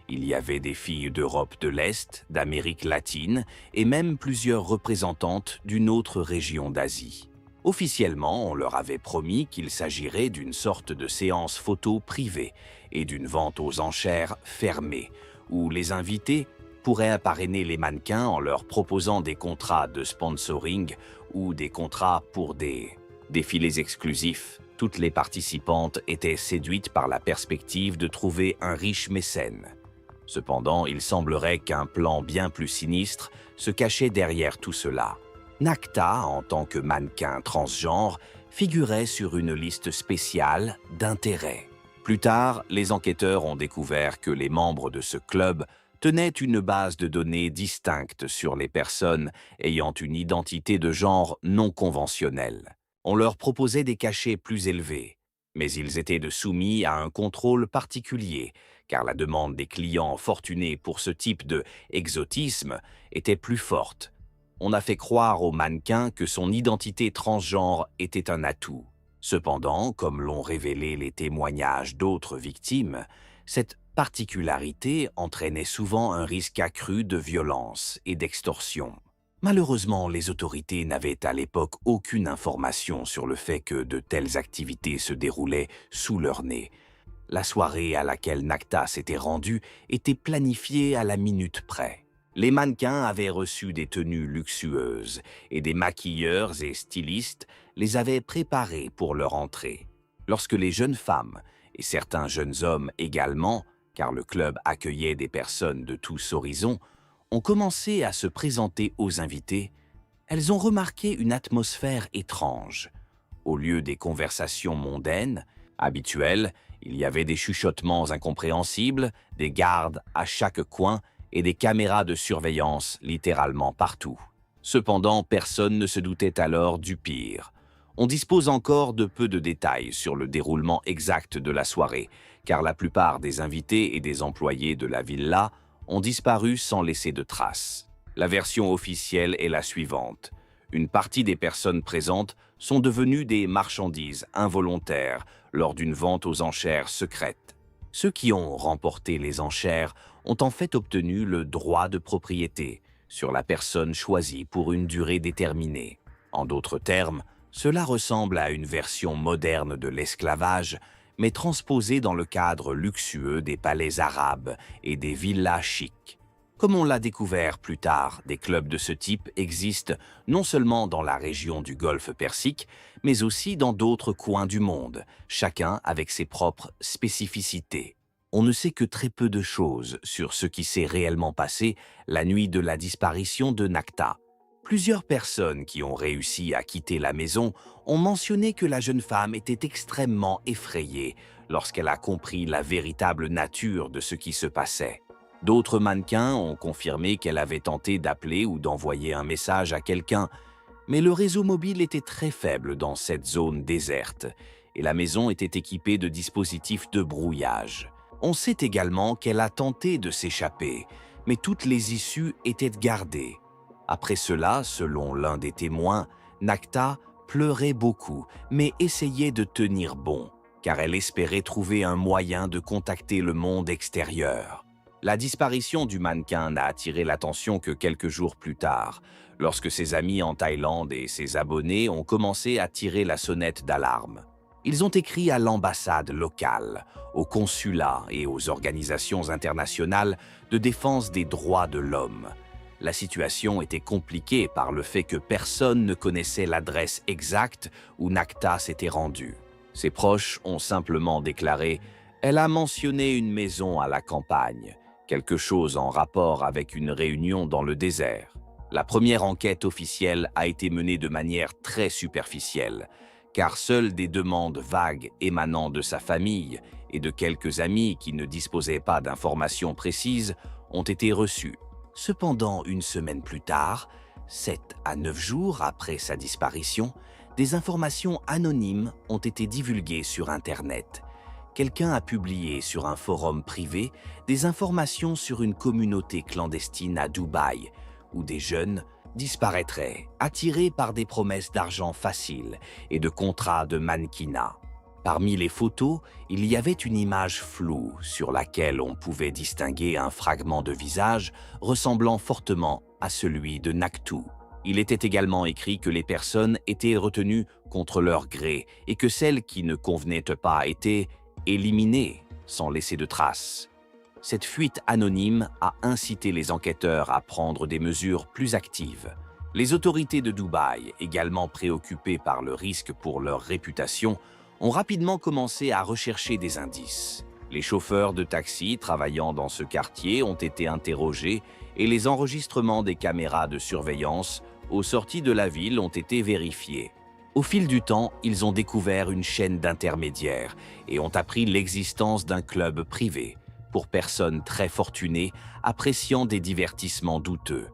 Il y avait des filles d'Europe de l'Est, d'Amérique latine et même plusieurs représentantes d'une autre région d'Asie. Officiellement, on leur avait promis qu'il s'agirait d'une sorte de séance photo privée et d'une vente aux enchères fermée, où les invités pourraient parrainer les mannequins en leur proposant des contrats de sponsoring ou des contrats pour des défilés exclusifs. Toutes les participantes étaient séduites par la perspective de trouver un riche mécène. Cependant, il semblerait qu'un plan bien plus sinistre se cachait derrière tout cela. Nacta, en tant que mannequin transgenre, figurait sur une liste spéciale d'intérêts. Plus tard, les enquêteurs ont découvert que les membres de ce club tenaient une base de données distincte sur les personnes ayant une identité de genre non conventionnelle. On leur proposait des cachets plus élevés, mais ils étaient soumis à un contrôle particulier, car la demande des clients fortunés pour ce type de exotisme était plus forte. On a fait croire au mannequin que son identité transgenre était un atout. Cependant, comme l'ont révélé les témoignages d'autres victimes, cette particularité entraînait souvent un risque accru de violence et d'extorsion. Malheureusement, les autorités n'avaient à l'époque aucune information sur le fait que de telles activités se déroulaient sous leur nez. La soirée à laquelle Nacta s'était rendue était planifiée à la minute près. Les mannequins avaient reçu des tenues luxueuses et des maquilleurs et stylistes les avaient préparés pour leur entrée. Lorsque les jeunes femmes, et certains jeunes hommes également, car le club accueillait des personnes de tous horizons, ont commencé à se présenter aux invités, elles ont remarqué une atmosphère étrange. Au lieu des conversations mondaines, habituelles, il y avait des chuchotements incompréhensibles, des gardes à chaque coin et des caméras de surveillance littéralement partout. Cependant, personne ne se doutait alors du pire. On dispose encore de peu de détails sur le déroulement exact de la soirée, car la plupart des invités et des employés de la villa ont disparu sans laisser de traces. La version officielle est la suivante. Une partie des personnes présentes sont devenues des marchandises involontaires lors d'une vente aux enchères secrète. Ceux qui ont remporté les enchères ont en fait obtenu le droit de propriété sur la personne choisie pour une durée déterminée. En d'autres termes, cela ressemble à une version moderne de l'esclavage, mais transposée dans le cadre luxueux des palais arabes et des villas chics. Comme on l'a découvert plus tard, des clubs de ce type existent non seulement dans la région du Golfe Persique, mais aussi dans d'autres coins du monde, chacun avec ses propres spécificités. On ne sait que très peu de choses sur ce qui s'est réellement passé la nuit de la disparition de Nacta. Plusieurs personnes qui ont réussi à quitter la maison ont mentionné que la jeune femme était extrêmement effrayée lorsqu'elle a compris la véritable nature de ce qui se passait. D'autres mannequins ont confirmé qu'elle avait tenté d'appeler ou d'envoyer un message à quelqu'un, mais le réseau mobile était très faible dans cette zone déserte et la maison était équipée de dispositifs de brouillage. On sait également qu'elle a tenté de s'échapper, mais toutes les issues étaient gardées. Après cela, selon l'un des témoins, Nacta pleurait beaucoup, mais essayait de tenir bon, car elle espérait trouver un moyen de contacter le monde extérieur. La disparition du mannequin n'a attiré l'attention que quelques jours plus tard, lorsque ses amis en Thaïlande et ses abonnés ont commencé à tirer la sonnette d'alarme. Ils ont écrit à l'ambassade locale, au consulat et aux organisations internationales de défense des droits de l'homme. La situation était compliquée par le fait que personne ne connaissait l'adresse exacte où Nacta s'était rendue. Ses proches ont simplement déclaré « Elle a mentionné une maison à la campagne », quelque chose en rapport avec une réunion dans le désert. La première enquête officielle a été menée de manière très superficielle, car seules des demandes vagues émanant de sa famille et de quelques amis qui ne disposaient pas d'informations précises ont été reçues. Cependant, une semaine plus tard, 7 à 9 jours après sa disparition, des informations anonymes ont été divulguées sur Internet. Quelqu'un a publié sur un forum privé des informations sur une communauté clandestine à Dubaï, où des jeunes disparaîtraient, attirés par des promesses d'argent facile et de contrats de mannequinat. Parmi les photos, il y avait une image floue sur laquelle on pouvait distinguer un fragment de visage ressemblant fortement à celui de Naktou. Il était également écrit que les personnes étaient retenues contre leur gré et que celles qui ne convenaient pas étaient éliminées sans laisser de traces. Cette fuite anonyme a incité les enquêteurs à prendre des mesures plus actives. Les autorités de Dubaï, également préoccupées par le risque pour leur réputation, ont rapidement commencé à rechercher des indices. Les chauffeurs de taxi travaillant dans ce quartier ont été interrogés et les enregistrements des caméras de surveillance aux sorties de la ville ont été vérifiés. Au fil du temps, ils ont découvert une chaîne d'intermédiaires et ont appris l'existence d'un club privé pour personnes très fortunées appréciant des divertissements douteux.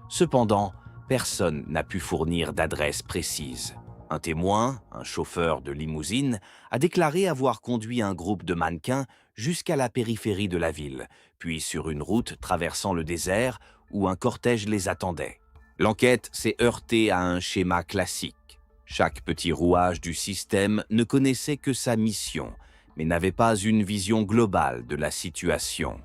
Cependant, personne n'a pu fournir d'adresse précise. Un témoin, un chauffeur de limousine, a déclaré avoir conduit un groupe de mannequins jusqu'à la périphérie de la ville, puis sur une route traversant le désert où un cortège les attendait. L'enquête s'est heurtée à un schéma classique. Chaque petit rouage du système ne connaissait que sa mission, mais n'avait pas une vision globale de la situation.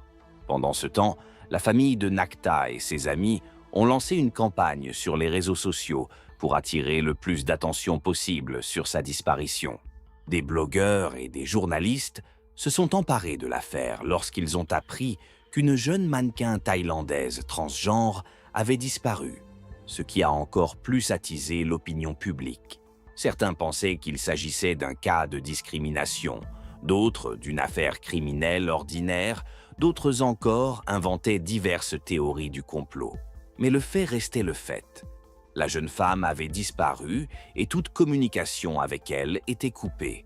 Pendant ce temps, la famille de Nakta et ses amis ont lancé une campagne sur les réseaux sociaux pour attirer le plus d'attention possible sur sa disparition. Des blogueurs et des journalistes se sont emparés de l'affaire lorsqu'ils ont appris qu'une jeune mannequin thaïlandaise transgenre avait disparu, ce qui a encore plus attisé l'opinion publique. Certains pensaient qu'il s'agissait d'un cas de discrimination, d'autres d'une affaire criminelle ordinaire, d'autres encore inventaient diverses théories du complot. Mais le fait restait le fait. La jeune femme avait disparu et toute communication avec elle était coupée.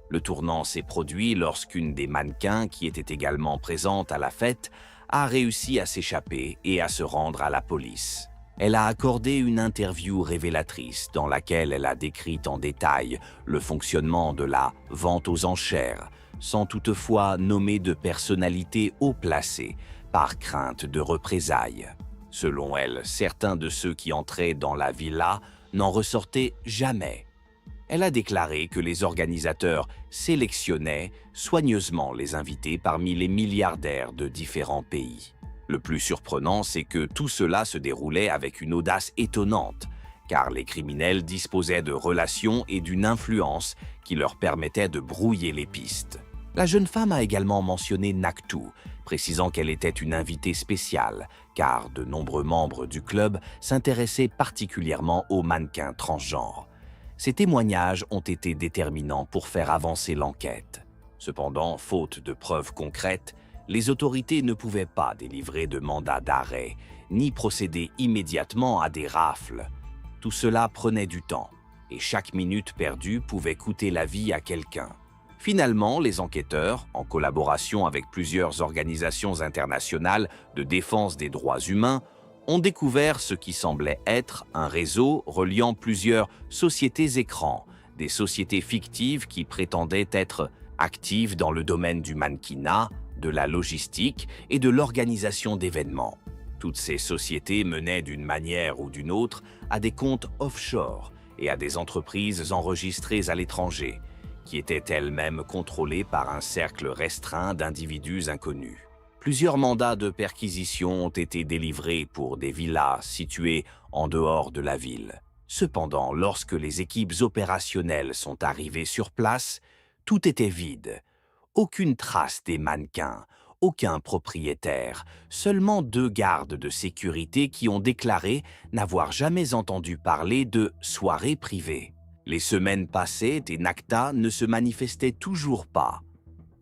Le tournant s'est produit lorsqu'une des mannequins, qui était également présente à la fête, a réussi à s'échapper et à se rendre à la police. Elle a accordé une interview révélatrice dans laquelle elle a décrit en détail le fonctionnement de la vente aux enchères, sans toutefois nommer de personnalité haut placée, par crainte de représailles. Selon elle, certains de ceux qui entraient dans la villa n'en ressortaient jamais. Elle a déclaré que les organisateurs sélectionnaient soigneusement les invités parmi les milliardaires de différents pays. Le plus surprenant, c'est que tout cela se déroulait avec une audace étonnante, car les criminels disposaient de relations et d'une influence qui leur permettaient de brouiller les pistes. La jeune femme a également mentionné Naktou, précisant qu'elle était une invitée spéciale, car de nombreux membres du club s'intéressaient particulièrement aux mannequins transgenres. Ces témoignages ont été déterminants pour faire avancer l'enquête. Cependant, faute de preuves concrètes, les autorités ne pouvaient pas délivrer de mandat d'arrêt, ni procéder immédiatement à des rafles. Tout cela prenait du temps, et chaque minute perdue pouvait coûter la vie à quelqu'un. Finalement, les enquêteurs, en collaboration avec plusieurs organisations internationales de défense des droits humains, ont découvert ce qui semblait être un réseau reliant plusieurs sociétés écrans, des sociétés fictives qui prétendaient être actives dans le domaine du mannequinat, de la logistique et de l'organisation d'événements. Toutes ces sociétés menaient d'une manière ou d'une autre à des comptes offshore et à des entreprises enregistrées à l'étranger, qui étaient elles-mêmes contrôlées par un cercle restreint d'individus inconnus. Plusieurs mandats de perquisition ont été délivrés pour des villas situées en dehors de la ville. Cependant, lorsque les équipes opérationnelles sont arrivées sur place, tout était vide. Aucune trace des mannequins, aucun propriétaire, seulement 2 gardes de sécurité qui ont déclaré n'avoir jamais entendu parler de soirée privée. Les semaines passaient et Nakta ne se manifestait toujours pas.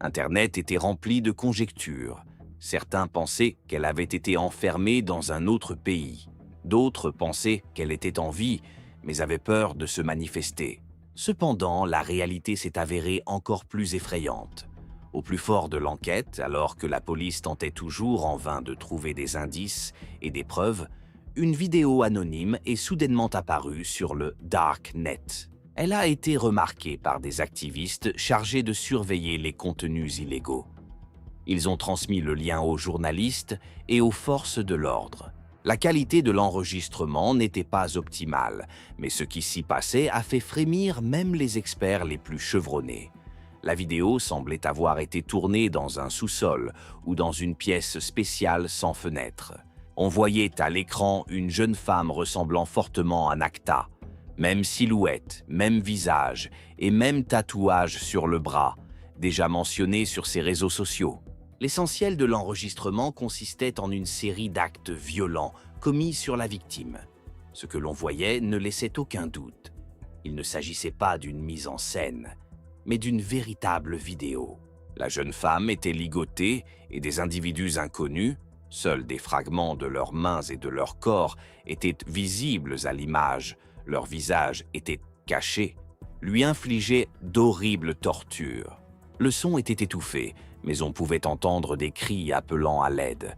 Internet était rempli de conjectures. Certains pensaient qu'elle avait été enfermée dans un autre pays. D'autres pensaient qu'elle était en vie, mais avaient peur de se manifester. Cependant, la réalité s'est avérée encore plus effrayante. Au plus fort de l'enquête, alors que la police tentait toujours en vain de trouver des indices et des preuves, une vidéo anonyme est soudainement apparue sur le Darknet. Elle a été remarquée par des activistes chargés de surveiller les contenus illégaux. Ils ont transmis le lien aux journalistes et aux forces de l'ordre. La qualité de l'enregistrement n'était pas optimale, mais ce qui s'y passait a fait frémir même les experts les plus chevronnés. La vidéo semblait avoir été tournée dans un sous-sol ou dans une pièce spéciale sans fenêtre. On voyait à l'écran une jeune femme ressemblant fortement à Nacta. Même silhouette, même visage et même tatouage sur le bras, déjà mentionné sur ses réseaux sociaux. L'essentiel de l'enregistrement consistait en une série d'actes violents commis sur la victime. Ce que l'on voyait ne laissait aucun doute. Il ne s'agissait pas d'une mise en scène, mais d'une véritable vidéo. La jeune femme était ligotée et des individus inconnus, seuls des fragments de leurs mains et de leur corps étaient visibles à l'image, leur visage était caché, lui infligeaient d'horribles tortures. Le son était étouffé, mais on pouvait entendre des cris appelant à l'aide.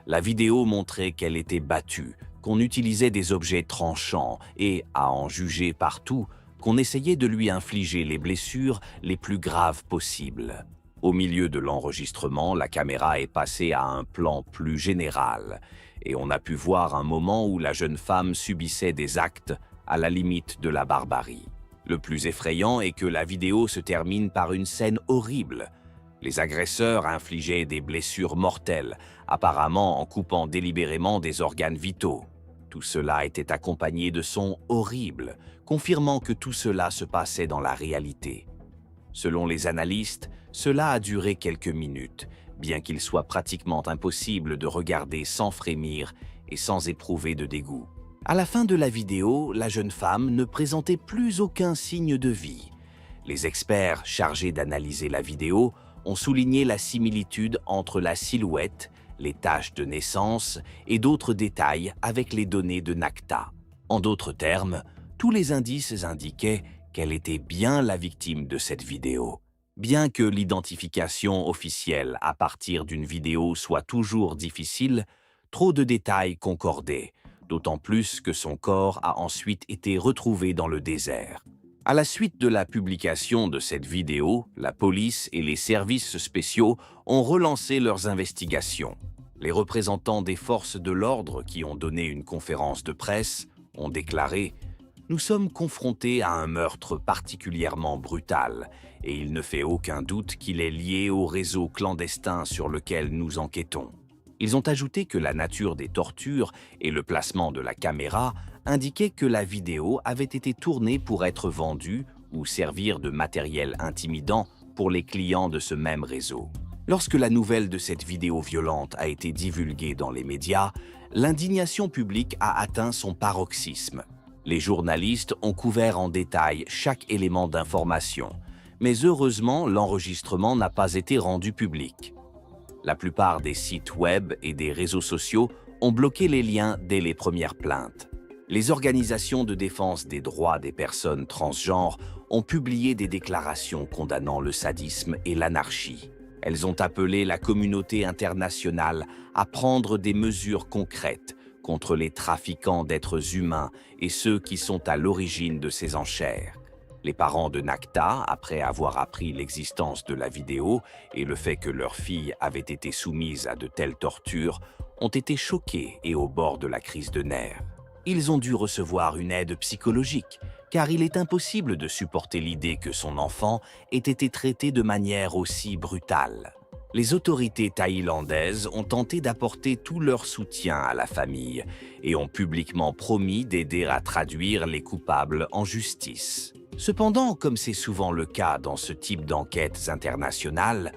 La vidéo montrait qu'elle était battue, qu'on utilisait des objets tranchants et, à en juger partout, qu'on essayait de lui infliger les blessures les plus graves possibles. Au milieu de l'enregistrement, la caméra est passée à un plan plus général et on a pu voir un moment où la jeune femme subissait des actes à la limite de la barbarie. Le plus effrayant est que la vidéo se termine par une scène horrible. Les agresseurs infligeaient des blessures mortelles, apparemment en coupant délibérément des organes vitaux. Tout cela était accompagné de sons horribles, confirmant que tout cela se passait dans la réalité. Selon les analystes, cela a duré quelques minutes, bien qu'il soit pratiquement impossible de regarder sans frémir et sans éprouver de dégoût. À la fin de la vidéo, la jeune femme ne présentait plus aucun signe de vie. Les experts chargés d'analyser la vidéo ont souligné la similitude entre la silhouette, les taches de naissance et d'autres détails avec les données de Nacta. En d'autres termes, tous les indices indiquaient qu'elle était bien la victime de cette vidéo. Bien que l'identification officielle à partir d'une vidéo soit toujours difficile, trop de détails concordaient, d'autant plus que son corps a ensuite été retrouvé dans le désert. À la suite de la publication de cette vidéo, la police et les services spéciaux ont relancé leurs investigations. Les représentants des forces de l'ordre qui ont donné une conférence de presse ont déclaré « Nous sommes confrontés à un meurtre particulièrement brutal et il ne fait aucun doute qu'il est lié au réseau clandestin sur lequel nous enquêtons. » Ils ont ajouté que la nature des tortures et le placement de la caméra indiquaient que la vidéo avait été tournée pour être vendue ou servir de matériel intimidant pour les clients de ce même réseau. Lorsque la nouvelle de cette vidéo violente a été divulguée dans les médias, l'indignation publique a atteint son paroxysme. Les journalistes ont couvert en détail chaque élément d'information, mais heureusement, l'enregistrement n'a pas été rendu public. La plupart des sites web et des réseaux sociaux ont bloqué les liens dès les premières plaintes. Les organisations de défense des droits des personnes transgenres ont publié des déclarations condamnant le sadisme et l'anarchie. Elles ont appelé la communauté internationale à prendre des mesures concrètes contre les trafiquants d'êtres humains et ceux qui sont à l'origine de ces enchères. Les parents de Nacta, après avoir appris l'existence de la vidéo et le fait que leur fille avait été soumise à de telles tortures, ont été choqués et au bord de la crise de nerfs. Ils ont dû recevoir une aide psychologique, car il est impossible de supporter l'idée que son enfant ait été traité de manière aussi brutale. Les autorités thaïlandaises ont tenté d'apporter tout leur soutien à la famille et ont publiquement promis d'aider à traduire les coupables en justice. Cependant, comme c'est souvent le cas dans ce type d'enquêtes internationales,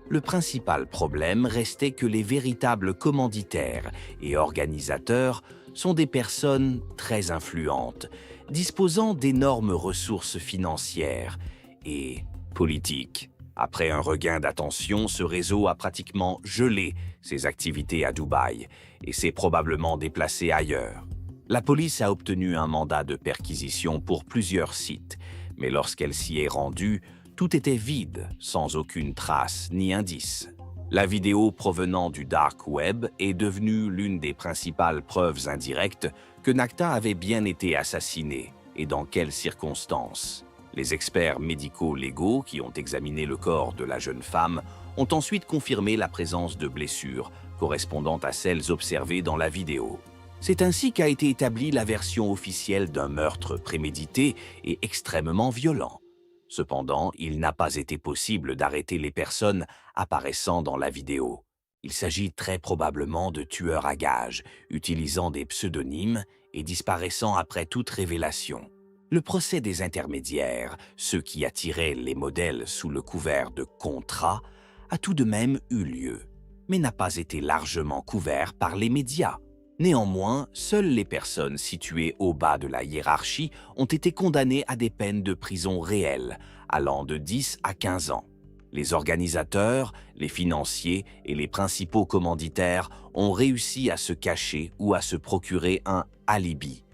le principal problème restait que les véritables commanditaires et organisateurs sont des personnes très influentes, disposant d'énormes ressources financières et politiques. Après un regain d'attention, ce réseau a pratiquement gelé ses activités à Dubaï et s'est probablement déplacé ailleurs. La police a obtenu un mandat de perquisition pour plusieurs sites, mais lorsqu'elle s'y est rendue, tout était vide, sans aucune trace ni indice. La vidéo provenant du Dark Web est devenue l'une des principales preuves indirectes que Nacta avait bien été assassiné et dans quelles circonstances. Les experts médico-légaux qui ont examiné le corps de la jeune femme ont ensuite confirmé la présence de blessures correspondant à celles observées dans la vidéo. C'est ainsi qu'a été établie la version officielle d'un meurtre prémédité et extrêmement violent. Cependant, il n'a pas été possible d'arrêter les personnes apparaissant dans la vidéo. Il s'agit très probablement de tueurs à gages, utilisant des pseudonymes et disparaissant après toute révélation. Le procès des intermédiaires, ceux qui attiraient les modèles sous le couvert de contrats, a tout de même eu lieu, mais n'a pas été largement couvert par les médias. Néanmoins, seules les personnes situées au bas de la hiérarchie ont été condamnées à des peines de prison réelles, allant de 10 à 15 ans. Les organisateurs, les financiers et les principaux commanditaires ont réussi à se cacher ou à se procurer un alibi,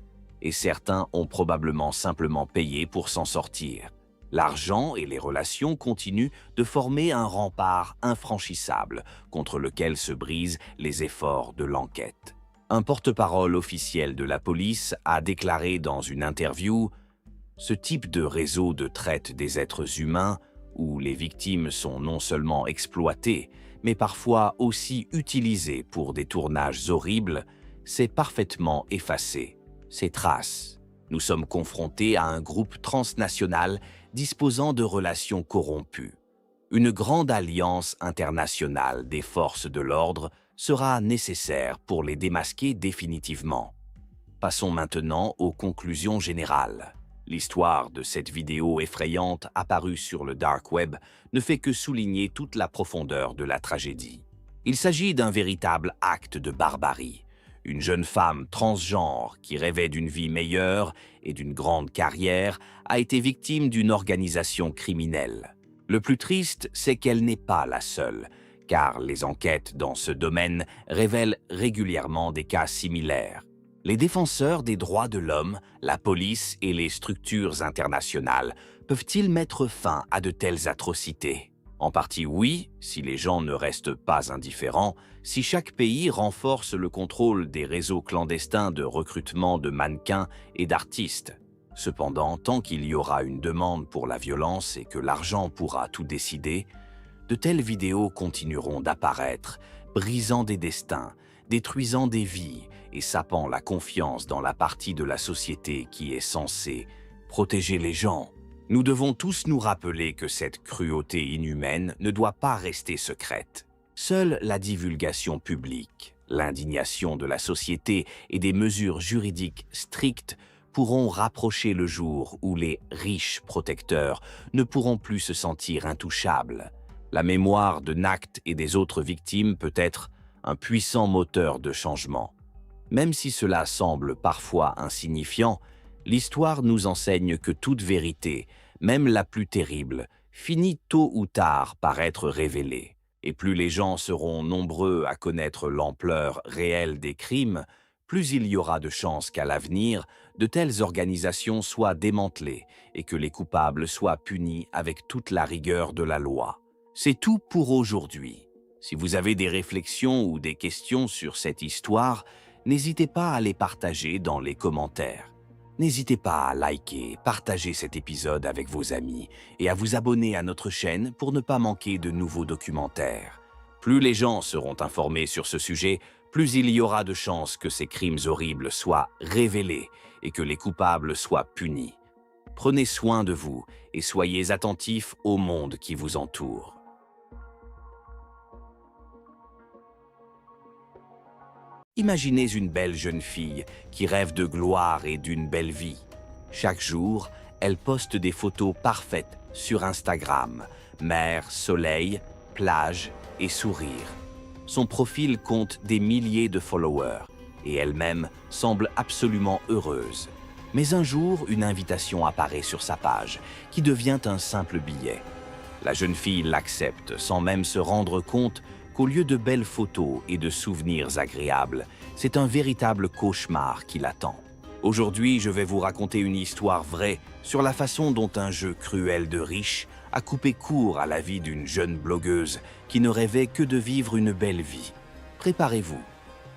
et certains ont probablement simplement payé pour s'en sortir. L'argent et les relations continuent de former un rempart infranchissable contre lequel se brisent les efforts de l'enquête. Un porte-parole officiel de la police a déclaré dans une interview « Ce type de réseau de traite des êtres humains, où les victimes sont non seulement exploitées, mais parfois aussi utilisées pour des tournages horribles, s'est parfaitement effacé. Ces traces. Nous sommes confrontés à un groupe transnational disposant de relations corrompues. Une grande alliance internationale des forces de l'ordre sera nécessaire pour les démasquer définitivement. Passons maintenant aux conclusions générales. L'histoire de cette vidéo effrayante apparue sur le dark web ne fait que souligner toute la profondeur de la tragédie. Il s'agit d'un véritable acte de barbarie. Une jeune femme transgenre qui rêvait d'une vie meilleure et d'une grande carrière a été victime d'une organisation criminelle. Le plus triste, c'est qu'elle n'est pas la seule, car les enquêtes dans ce domaine révèlent régulièrement des cas similaires. Les défenseurs des droits de l'homme, la police et les structures internationales peuvent-ils mettre fin à de telles atrocités? En partie oui, si les gens ne restent pas indifférents, si chaque pays renforce le contrôle des réseaux clandestins de recrutement de mannequins et d'artistes. Cependant, tant qu'il y aura une demande pour la violence et que l'argent pourra tout décider, de telles vidéos continueront d'apparaître, brisant des destins, détruisant des vies et sapant la confiance dans la partie de la société qui est censée protéger les gens. Nous devons tous nous rappeler que cette cruauté inhumaine ne doit pas rester secrète. Seule la divulgation publique, l'indignation de la société et des mesures juridiques strictes pourront rapprocher le jour où les riches protecteurs ne pourront plus se sentir intouchables. La mémoire de Nacht et des autres victimes peut être un puissant moteur de changement. Même si cela semble parfois insignifiant, l'histoire nous enseigne que toute vérité, même la plus terrible, finit tôt ou tard par être révélée. Et plus les gens seront nombreux à connaître l'ampleur réelle des crimes, plus il y aura de chances qu'à l'avenir, de telles organisations soient démantelées et que les coupables soient punis avec toute la rigueur de la loi. C'est tout pour aujourd'hui. Si vous avez des réflexions ou des questions sur cette histoire, n'hésitez pas à les partager dans les commentaires. N'hésitez pas à liker, partager cet épisode avec vos amis et à vous abonner à notre chaîne pour ne pas manquer de nouveaux documentaires. Plus les gens seront informés sur ce sujet, plus il y aura de chances que ces crimes horribles soient révélés et que les coupables soient punis. Prenez soin de vous et soyez attentifs au monde qui vous entoure. Imaginez une belle jeune fille qui rêve de gloire et d'une belle vie. Chaque jour, elle poste des photos parfaites sur Instagram, mer, soleil, plage et sourire. Son profil compte des milliers de followers et elle-même semble absolument heureuse. Mais un jour, une invitation apparaît sur sa page qui devient un simple billet. La jeune fille l'accepte sans même se rendre compte qu'au lieu de belles photos et de souvenirs agréables, c'est un véritable cauchemar qui l'attend. Aujourd'hui, je vais vous raconter une histoire vraie sur la façon dont un jeu cruel de riches a coupé court à la vie d'une jeune blogueuse qui ne rêvait que de vivre une belle vie. Préparez-vous.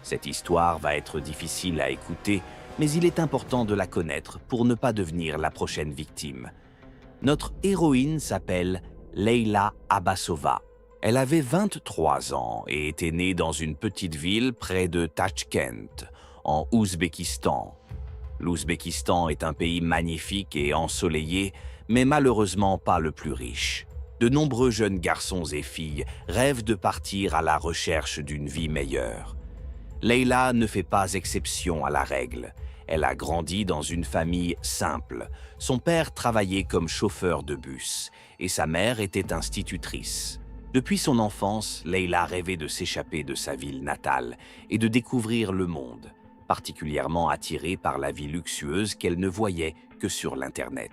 Cette histoire va être difficile à écouter, mais il est important de la connaître pour ne pas devenir la prochaine victime. Notre héroïne s'appelle Leila Abbasova. Elle avait 23 ans et était née dans une petite ville près de Tachkent, en Ouzbékistan. L'Ouzbékistan est un pays magnifique et ensoleillé, mais malheureusement pas le plus riche. De nombreux jeunes garçons et filles rêvent de partir à la recherche d'une vie meilleure. Leila ne fait pas exception à la règle. Elle a grandi dans une famille simple. Son père travaillait comme chauffeur de bus et sa mère était institutrice. Depuis son enfance, Leila rêvait de s'échapper de sa ville natale et de découvrir le monde, particulièrement attirée par la vie luxueuse qu'elle ne voyait que sur l'Internet.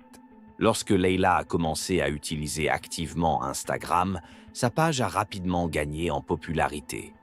Lorsque Leila a commencé à utiliser activement Instagram, sa page a rapidement gagné en popularité.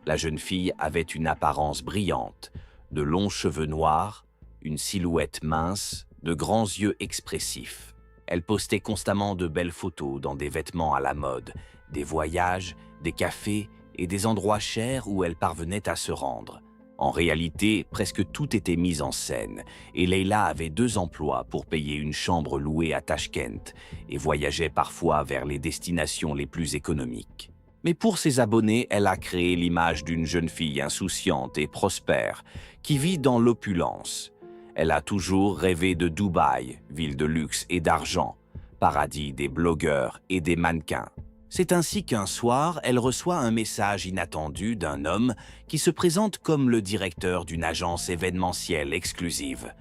La jeune fille avait une apparence brillante, de longs cheveux noirs, une silhouette mince, de grands yeux expressifs. Elle postait constamment de belles photos dans des vêtements à la mode, des voyages, des cafés et des endroits chers où elle parvenait à se rendre. En réalité, presque tout était mis en scène et Leila avait 2 emplois pour payer une chambre louée à Tachkent et voyageait parfois vers les destinations les plus économiques. Mais pour ses abonnés, elle a créé l'image d'une jeune fille insouciante et prospère qui vit dans l'opulence. Elle a toujours rêvé de Dubaï, ville de luxe et d'argent, paradis des blogueurs et des mannequins. C'est ainsi qu'un soir, elle reçoit un message inattendu d'un homme qui se présente comme le directeur d'une agence événementielle exclusive.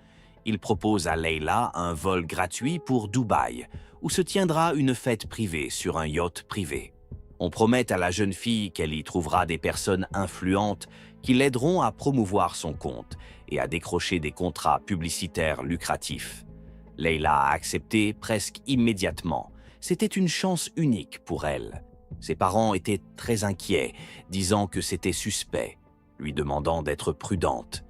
Il propose à Leila un vol gratuit pour Dubaï, où se tiendra une fête privée sur un yacht privé. On promet à la jeune fille qu'elle y trouvera des personnes influentes qui l'aideront à promouvoir son compte et à décrocher des contrats publicitaires lucratifs. Leila a accepté presque immédiatement. C'était une chance unique pour elle. Ses parents étaient très inquiets, disant que c'était suspect, lui demandant d'être prudente.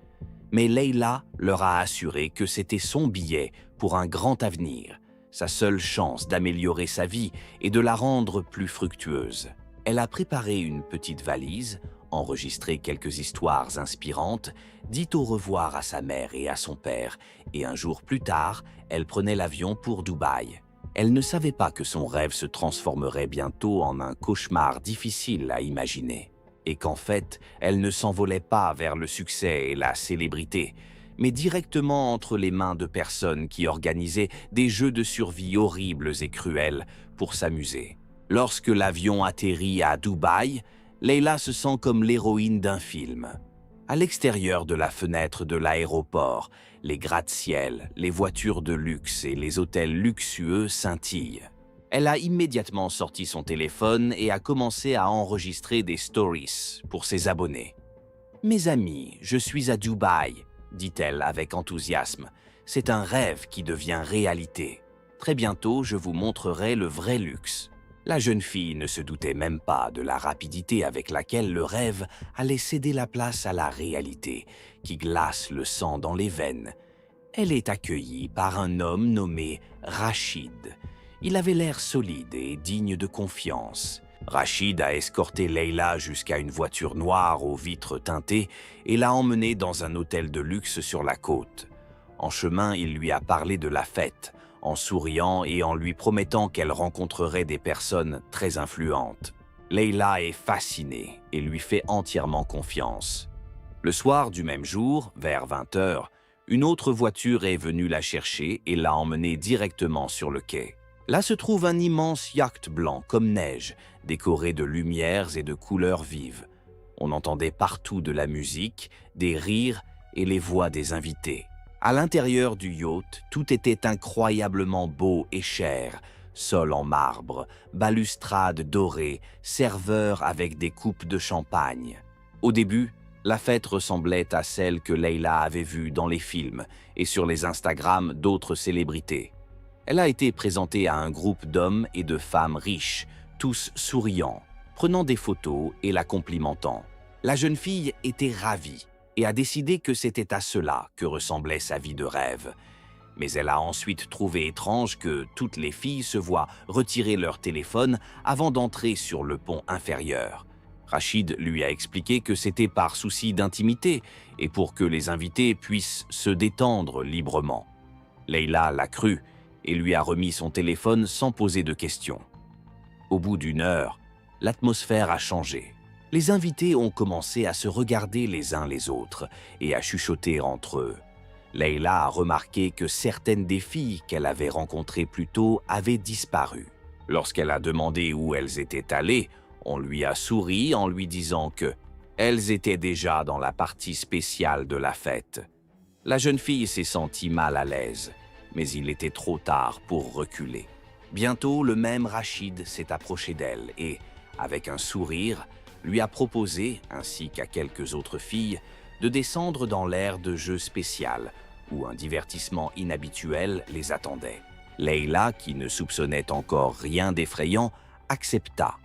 Mais Leila leur a assuré que c'était son billet pour un grand avenir, sa seule chance d'améliorer sa vie et de la rendre plus fructueuse. Elle a préparé une petite valise, enregistré quelques histoires inspirantes, dit au revoir à sa mère et à son père, et un jour plus tard, elle prenait l'avion pour Dubaï. Elle ne savait pas que son rêve se transformerait bientôt en un cauchemar difficile à imaginer, et qu'en fait, elle ne s'envolait pas vers le succès et la célébrité, mais directement entre les mains de personnes qui organisaient des jeux de survie horribles et cruels pour s'amuser. Lorsque l'avion atterrit à Dubaï, Leila se sent comme l'héroïne d'un film. À l'extérieur de la fenêtre de l'aéroport, les gratte-ciel, les voitures de luxe et les hôtels luxueux scintillent. Elle a immédiatement sorti son téléphone et a commencé à enregistrer des stories pour ses abonnés. « Mes amis, je suis à Dubaï », dit-elle avec enthousiasme. « C'est un rêve qui devient réalité. Très bientôt, je vous montrerai le vrai luxe. » La jeune fille ne se doutait même pas de la rapidité avec laquelle le rêve allait céder la place à la réalité, qui glace le sang dans les veines. Elle est accueillie par un homme nommé Rachid. Il avait l'air solide et digne de confiance. Rachid a escorté Leila jusqu'à une voiture noire aux vitres teintées et l'a emmenée dans un hôtel de luxe sur la côte. En chemin, il lui a parlé de la fête, en souriant et en lui promettant qu'elle rencontrerait des personnes très influentes. Leila est fascinée et lui fait entièrement confiance. Le soir du même jour, vers 20h, une autre voiture est venue la chercher et l'a emmenée directement sur le quai. Là se trouve un immense yacht blanc comme neige, décoré de lumières et de couleurs vives. On entendait partout de la musique, des rires et les voix des invités. À l'intérieur du yacht, tout était incroyablement beau et cher. Sol en marbre, balustrade dorée, serveurs avec des coupes de champagne. Au début, la fête ressemblait à celle que Leila avait vue dans les films et sur les Instagram d'autres célébrités. Elle a été présentée à un groupe d'hommes et de femmes riches, tous souriants, prenant des photos et la complimentant. La jeune fille était ravie et a décidé que c'était à cela que ressemblait sa vie de rêve. Mais elle a ensuite trouvé étrange que toutes les filles se voient retirer leur téléphone avant d'entrer sur le pont inférieur. Rachid lui a expliqué que c'était par souci d'intimité et pour que les invités puissent se détendre librement. Leila l'a cru et lui a remis son téléphone sans poser de questions. Au bout d'1 heure, l'atmosphère a changé. Les invités ont commencé à se regarder les uns les autres et à chuchoter entre eux. Leila a remarqué que certaines des filles qu'elle avait rencontrées plus tôt avaient disparu. Lorsqu'elle a demandé où elles étaient allées, on lui a souri en lui disant que elles étaient déjà dans la partie spéciale de la fête. La jeune fille s'est sentie mal à l'aise, mais il était trop tard pour reculer. Bientôt, le même Rachid s'est approché d'elle et, avec un sourire, lui a proposé, ainsi qu'à quelques autres filles, de descendre dans l'aire de jeu spécial, où un divertissement inhabituel les attendait. Leila, qui ne soupçonnait encore rien d'effrayant, accepta.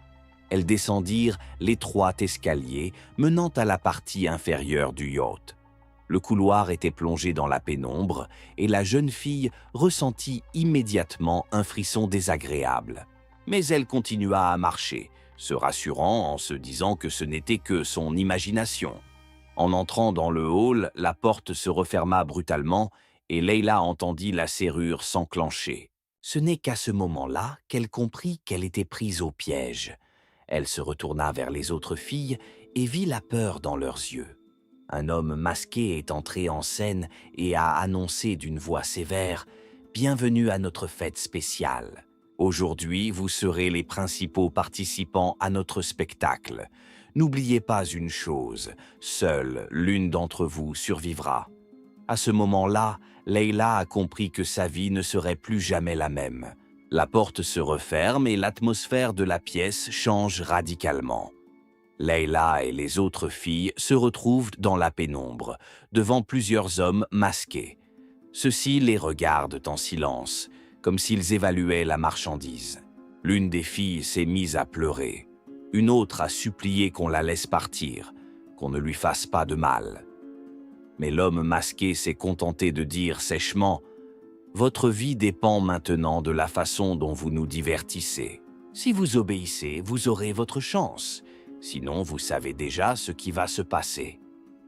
Elles descendirent l'étroit escalier menant à la partie inférieure du yacht. Le couloir était plongé dans la pénombre et la jeune fille ressentit immédiatement un frisson désagréable. Mais elle continua à marcher, se rassurant en se disant que ce n'était que son imagination. En entrant dans le hall, la porte se referma brutalement et Leila entendit la serrure s'enclencher. Ce n'est qu'à ce moment-là qu'elle comprit qu'elle était prise au piège. Elle se retourna vers les autres filles et vit la peur dans leurs yeux. Un homme masqué est entré en scène et a annoncé d'une voix sévère « Bienvenue à notre fête spéciale. Aujourd'hui, vous serez les principaux participants à notre spectacle. N'oubliez pas une chose, seule l'une d'entre vous survivra. » À ce moment-là, Leila a compris que sa vie ne serait plus jamais la même. La porte se referme et l'atmosphère de la pièce change radicalement. Leila et les autres filles se retrouvent dans la pénombre, devant plusieurs hommes masqués. Ceux-ci les regardent en silence, comme s'ils évaluaient la marchandise. L'une des filles s'est mise à pleurer. Une autre a supplié qu'on la laisse partir, qu'on ne lui fasse pas de mal. Mais l'homme masqué s'est contenté de dire sèchement « Votre vie dépend maintenant de la façon dont vous nous divertissez. Si vous obéissez, vous aurez votre chance. Sinon, vous savez déjà ce qui va se passer. »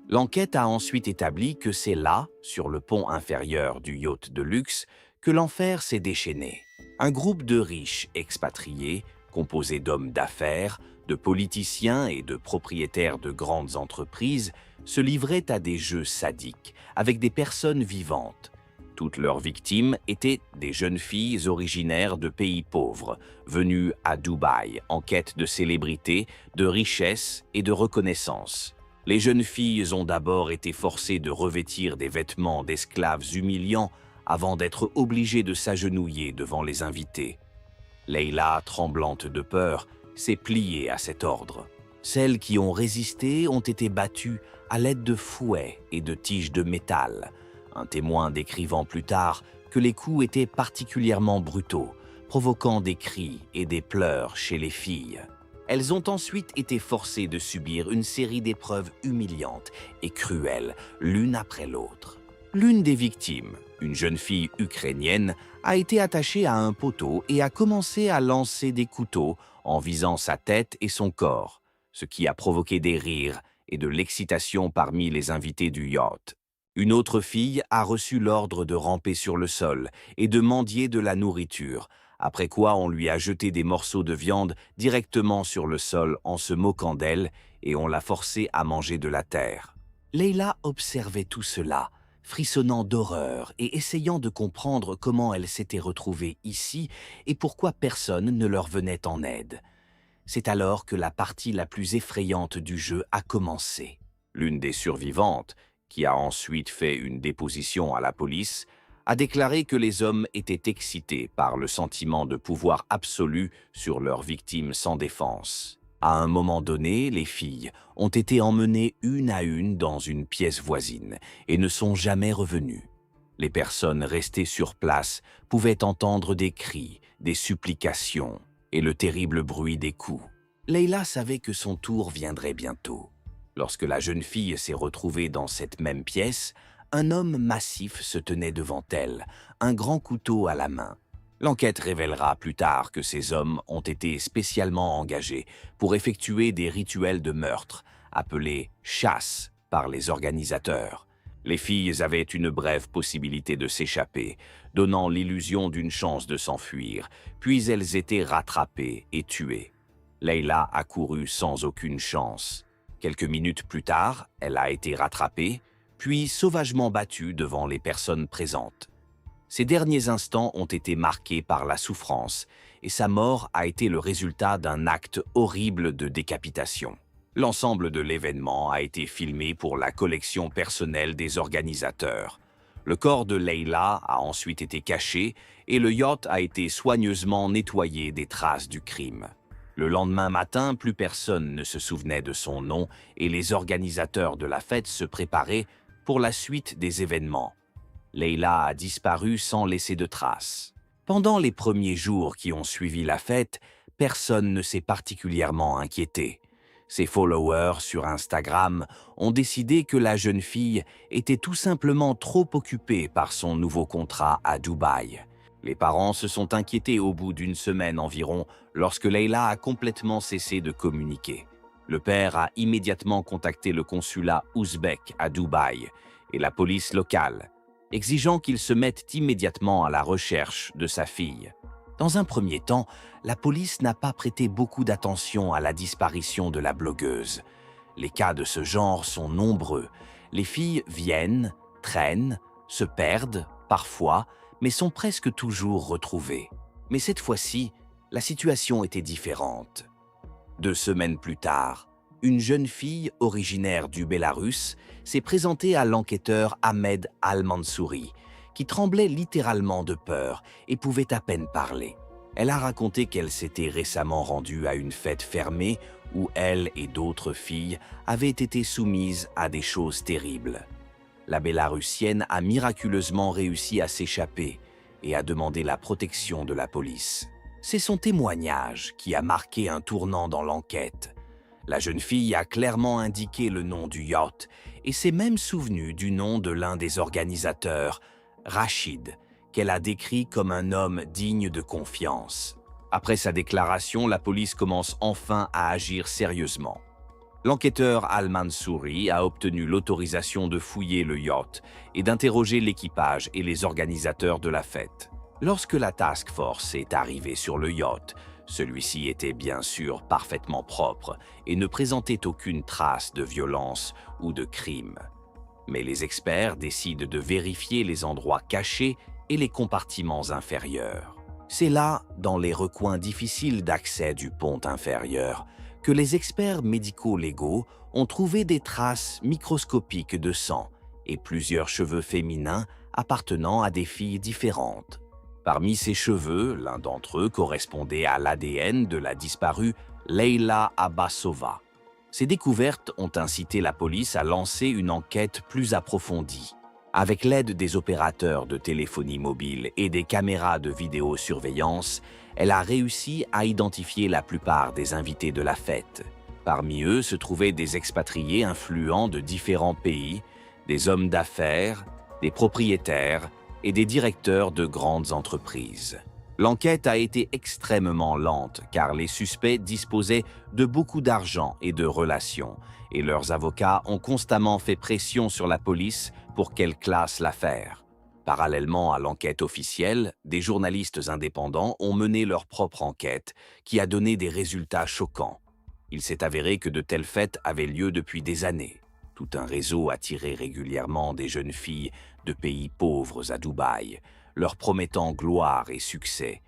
L'enquête a ensuite établi que c'est là, sur le pont inférieur du yacht de luxe, que l'enfer s'est déchaîné. Un groupe de riches expatriés, composé d'hommes d'affaires, de politiciens et de propriétaires de grandes entreprises, se livrait à des jeux sadiques avec des personnes vivantes. Toutes leurs victimes étaient des jeunes filles originaires de pays pauvres, venues à Dubaï en quête de célébrité, de richesse et de reconnaissance. Les jeunes filles ont d'abord été forcées de revêtir des vêtements d'esclaves humiliants avant d'être obligées de s'agenouiller devant les invités. Leila, tremblante de peur, s'est pliée à cet ordre. Celles qui ont résisté ont été battues à l'aide de fouets et de tiges de métal, un témoin décrivant plus tard que les coups étaient particulièrement brutaux, provoquant des cris et des pleurs chez les filles. Elles ont ensuite été forcées de subir une série d'épreuves humiliantes et cruelles, l'une après l'autre. L'une des victimes, une jeune fille ukrainienne, a été attachée à un poteau et a commencé à lancer des couteaux en visant sa tête et son corps, ce qui a provoqué des rires et de l'excitation parmi les invités du yacht. Une autre fille a reçu l'ordre de ramper sur le sol et de mendier de la nourriture, après quoi on lui a jeté des morceaux de viande directement sur le sol en se moquant d'elle et on l'a forcée à manger de la terre. Leila observait tout cela, frissonnant d'horreur et essayant de comprendre comment elle s'était retrouvée ici et pourquoi personne ne leur venait en aide. C'est alors que la partie la plus effrayante du jeu a commencé. L'une des survivantes, qui a ensuite fait une déposition à la police, a déclaré que les hommes étaient excités par le sentiment de pouvoir absolu sur leurs victimes sans défense. À un moment donné, les filles ont été emmenées une à une dans une pièce voisine et ne sont jamais revenues. Les personnes restées sur place pouvaient entendre des cris, des supplications et le terrible bruit des coups. Leila savait que son tour viendrait bientôt. Lorsque la jeune fille s'est retrouvée dans cette même pièce, un homme massif se tenait devant elle, un grand couteau à la main. L'enquête révélera plus tard que ces hommes ont été spécialement engagés pour effectuer des rituels de meurtre, appelés « chasse » par les organisateurs. Les filles avaient une brève possibilité de s'échapper, donnant l'illusion d'une chance de s'enfuir, puis elles étaient rattrapées et tuées. Leila a couru sans aucune chance. Quelques minutes plus tard, elle a été rattrapée, puis sauvagement battue devant les personnes présentes. Ces derniers instants ont été marqués par la souffrance, et sa mort a été le résultat d'un acte horrible de décapitation. L'ensemble de l'événement a été filmé pour la collection personnelle des organisateurs. Le corps de Leila a ensuite été caché et le yacht a été soigneusement nettoyé des traces du crime. Le lendemain matin, plus personne ne se souvenait de son nom et les organisateurs de la fête se préparaient pour la suite des événements. Leila a disparu sans laisser de traces. Pendant les premiers jours qui ont suivi la fête, personne ne s'est particulièrement inquiété. Ses followers sur Instagram ont décidé que la jeune fille était tout simplement trop occupée par son nouveau contrat à Dubaï. Les parents se sont inquiétés au bout d'une semaine environ lorsque Leila a complètement cessé de communiquer. Le père a immédiatement contacté le consulat ouzbek à Dubaï et la police locale, exigeant qu'ils se mettent immédiatement à la recherche de sa fille. Dans un premier temps, la police n'a pas prêté beaucoup d'attention à la disparition de la blogueuse. Les cas de ce genre sont nombreux. Les filles viennent, traînent, se perdent, parfois, mais sont presque toujours retrouvées. Mais cette fois-ci, la situation était différente. 2 semaines plus tard, une jeune fille originaire du Bélarus s'est présentée à l'enquêteur Ahmed Al-Mansouri, qui tremblait littéralement de peur et pouvait à peine parler. Elle a raconté qu'elle s'était récemment rendue à une fête fermée où elle et d'autres filles avaient été soumises à des choses terribles. La Bélarusienne a miraculeusement réussi à s'échapper et a demandé la protection de la police. C'est son témoignage qui a marqué un tournant dans l'enquête. La jeune fille a clairement indiqué le nom du yacht et s'est même souvenue du nom de l'un des organisateurs, Rachid, qu'elle a décrit comme un homme digne de confiance. Après sa déclaration, la police commence enfin à agir sérieusement. L'enquêteur Al-Mansouri a obtenu l'autorisation de fouiller le yacht et d'interroger l'équipage et les organisateurs de la fête. Lorsque la task force est arrivée sur le yacht, celui-ci était bien sûr parfaitement propre et ne présentait aucune trace de violence ou de crime. Mais les experts décident de vérifier les endroits cachés et les compartiments inférieurs. C'est là, dans les recoins difficiles d'accès du pont inférieur, que les experts médico-légaux ont trouvé des traces microscopiques de sang et plusieurs cheveux féminins appartenant à des filles différentes. Parmi ces cheveux, l'un d'entre eux correspondait à l'ADN de la disparue Leila Abbasova. Ces découvertes ont incité la police à lancer une enquête plus approfondie. Avec l'aide des opérateurs de téléphonie mobile et des caméras de vidéosurveillance, elle a réussi à identifier la plupart des invités de la fête. Parmi eux se trouvaient des expatriés influents de différents pays, des hommes d'affaires, des propriétaires et des directeurs de grandes entreprises. L'enquête a été extrêmement lente car les suspects disposaient de beaucoup d'argent et de relations, et leurs avocats ont constamment fait pression sur la police pour qu'elle classe l'affaire. Parallèlement à l'enquête officielle, des journalistes indépendants ont mené leur propre enquête, qui a donné des résultats choquants. Il s'est avéré que de telles fêtes avaient lieu depuis des années. Tout un réseau attirait régulièrement des jeunes filles de pays pauvres à Dubaï, leur promettant gloire et succès,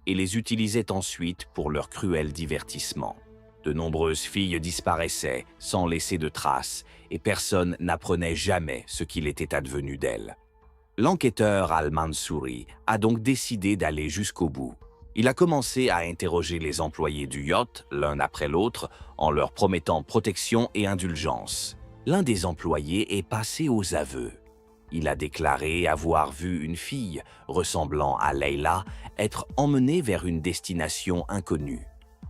et les utilisait ensuite pour leur cruel divertissement. De nombreuses filles disparaissaient sans laisser de traces, et personne n'apprenait jamais ce qu'il était advenu d'elles. L'enquêteur Al-Mansouri a donc décidé d'aller jusqu'au bout. Il a commencé à interroger les employés du yacht, l'un après l'autre, en leur promettant protection et indulgence. L'un des employés est passé aux aveux. Il a déclaré avoir vu une fille, ressemblant à Leila, être emmenée vers une destination inconnue,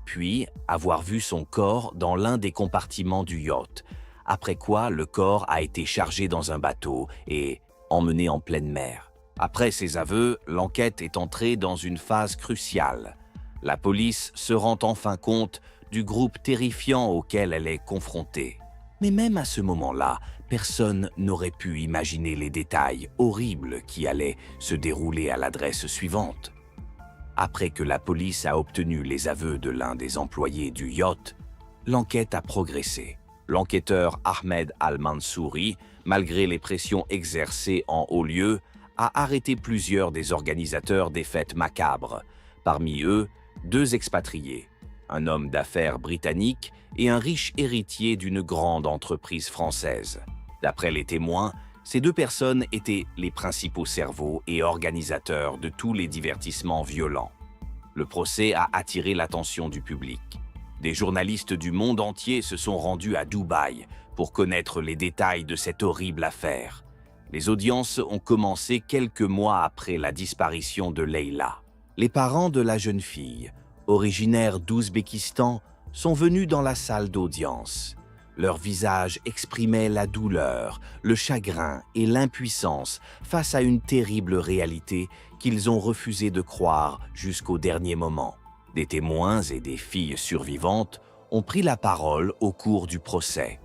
puis avoir vu son corps dans l'un des compartiments du yacht, après quoi le corps a été chargé dans un bateau et emmené en pleine mer. Après ces aveux, l'enquête est entrée dans une phase cruciale. La police se rend enfin compte du groupe terrifiant auquel elle est confrontée. Mais même à ce moment-là, personne n'aurait pu imaginer les détails horribles qui allaient se dérouler à l'adresse suivante. Après que la police a obtenu les aveux de l'un des employés du yacht, l'enquête a progressé. L'enquêteur Ahmed Al-Mansouri, malgré les pressions exercées en haut lieu, a arrêté plusieurs des organisateurs des fêtes macabres. Parmi eux, 2 expatriés, un homme d'affaires britannique et un riche héritier d'une grande entreprise française. D'après les témoins, ces 2 personnes étaient les principaux cerveaux et organisateurs de tous les divertissements violents. Le procès a attiré l'attention du public. Des journalistes du monde entier se sont rendus à Dubaï pour connaître les détails de cette horrible affaire. Les audiences ont commencé quelques mois après la disparition de Leila. Les parents de la jeune fille, originaires d'Ouzbékistan, sont venus dans la salle d'audience. Leur visage exprimait la douleur, le chagrin et l'impuissance face à une terrible réalité qu'ils ont refusé de croire jusqu'au dernier moment. Des témoins et des filles survivantes ont pris la parole au cours du procès.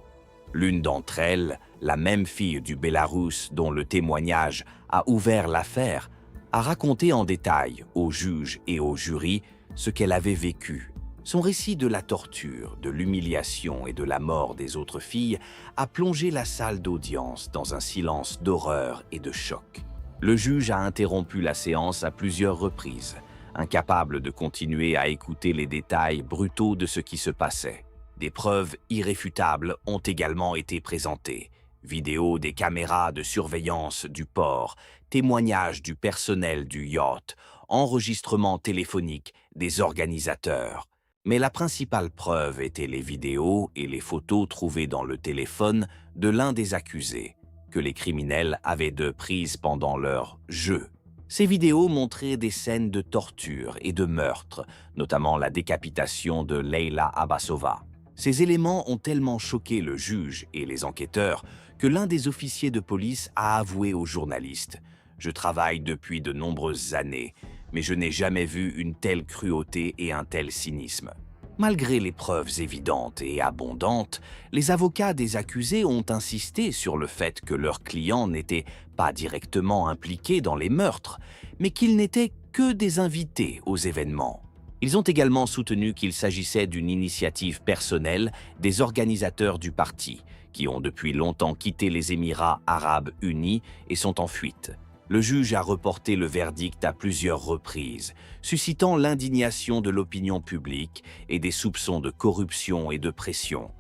L'une d'entre elles, la même fille du Bélarus dont le témoignage a ouvert l'affaire, a raconté en détail aux juges et au jury ce qu'elle avait vécu. Son récit de la torture, de l'humiliation et de la mort des autres filles a plongé la salle d'audience dans un silence d'horreur et de choc. Le juge a interrompu la séance à plusieurs reprises, incapable de continuer à écouter les détails brutaux de ce qui se passait. Des preuves irréfutables ont également été présentées. Vidéos des caméras de surveillance du port, témoignages du personnel du yacht, enregistrements téléphoniques des organisateurs. Mais la principale preuve était les vidéos et les photos trouvées dans le téléphone de l'un des accusés, que les criminels avaient prises pendant leur jeu. Ces vidéos montraient des scènes de torture et de meurtre, notamment la décapitation de Leila Abbasova. Ces éléments ont tellement choqué le juge et les enquêteurs que l'un des officiers de police a avoué aux journalistes « Je travaille depuis de nombreuses années, mais je n'ai jamais vu une telle cruauté et un tel cynisme. » Malgré les preuves évidentes et abondantes, les avocats des accusés ont insisté sur le fait que leurs clients n'étaient pas directement impliqués dans les meurtres, mais qu'ils n'étaient que des invités aux événements. Ils ont également soutenu qu'il s'agissait d'une initiative personnelle des organisateurs du parti, qui ont depuis longtemps quitté les Émirats arabes unis et sont en fuite. Le juge a reporté le verdict à plusieurs reprises, suscitant l'indignation de l'opinion publique et des soupçons de corruption et de pression.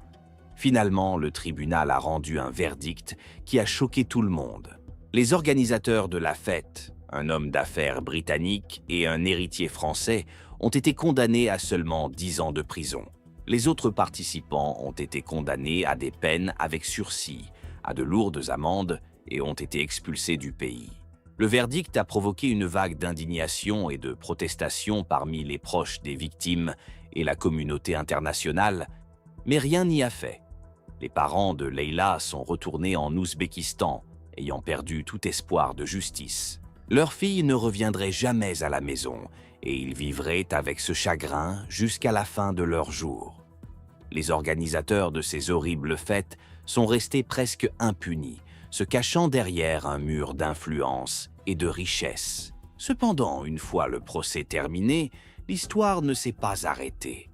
Finalement, le tribunal a rendu un verdict qui a choqué tout le monde. Les organisateurs de la fête, un homme d'affaires britannique et un héritier français, ont été condamnés à seulement 10 ans de prison. Les autres participants ont été condamnés à des peines avec sursis, à de lourdes amendes et ont été expulsés du pays. Le verdict a provoqué une vague d'indignation et de protestation parmi les proches des victimes et la communauté internationale, mais rien n'y a fait. Les parents de Leila sont retournés en Ouzbékistan, ayant perdu tout espoir de justice. Leur fille ne reviendrait jamais à la maison et ils vivraient avec ce chagrin jusqu'à la fin de leurs jours. Les organisateurs de ces horribles fêtes sont restés presque impunis, se cachant derrière un mur d'influence et de richesse. Cependant, une fois le procès terminé, l'histoire ne s'est pas arrêtée.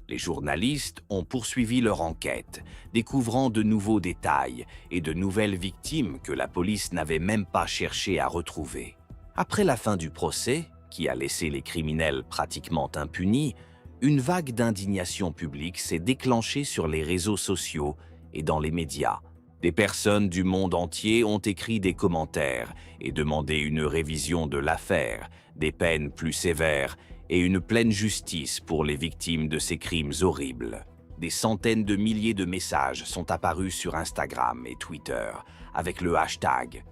Les journalistes ont poursuivi leur enquête, découvrant de nouveaux détails et de nouvelles victimes que la police n'avait même pas cherché à retrouver. Après la fin du procès, qui a laissé les criminels pratiquement impunis, une vague d'indignation publique s'est déclenchée sur les réseaux sociaux et dans les médias. Des personnes du monde entier ont écrit des commentaires et demandé une révision de l'affaire, des peines plus sévères et une pleine justice pour les victimes de ces crimes horribles. Des centaines de milliers de messages sont apparus sur Instagram et Twitter avec le hashtag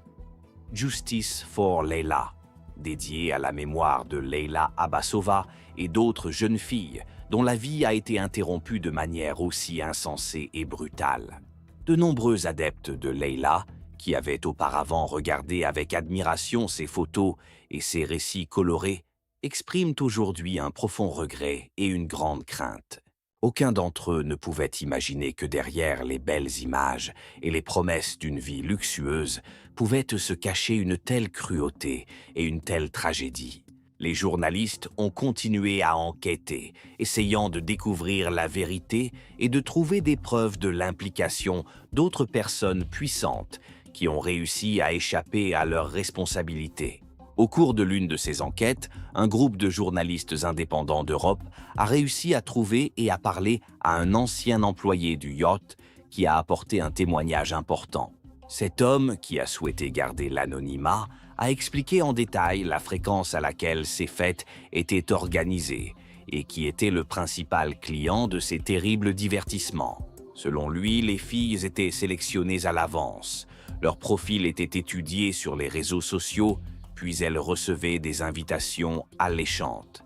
Justice for Leila, dédié à la mémoire de Leila Abbasova et d'autres jeunes filles dont la vie a été interrompue de manière aussi insensée et brutale. De nombreux adeptes de Leila, qui avaient auparavant regardé avec admiration ses photos et ses récits colorés, expriment aujourd'hui un profond regret et une grande crainte. Aucun d'entre eux ne pouvait imaginer que derrière les belles images et les promesses d'une vie luxueuse pouvait se cacher une telle cruauté et une telle tragédie. Les journalistes ont continué à enquêter, essayant de découvrir la vérité et de trouver des preuves de l'implication d'autres personnes puissantes qui ont réussi à échapper à leurs responsabilités. Au cours de l'une de ces enquêtes, un groupe de journalistes indépendants d'Europe a réussi à trouver et à parler à un ancien employé du yacht qui a apporté un témoignage important. Cet homme, qui a souhaité garder l'anonymat, a expliqué en détail la fréquence à laquelle ces fêtes étaient organisées et qui était le principal client de ces terribles divertissements. Selon lui, les filles étaient sélectionnées à l'avance, leur profil était étudié sur les réseaux sociaux, puis elles recevaient des invitations alléchantes.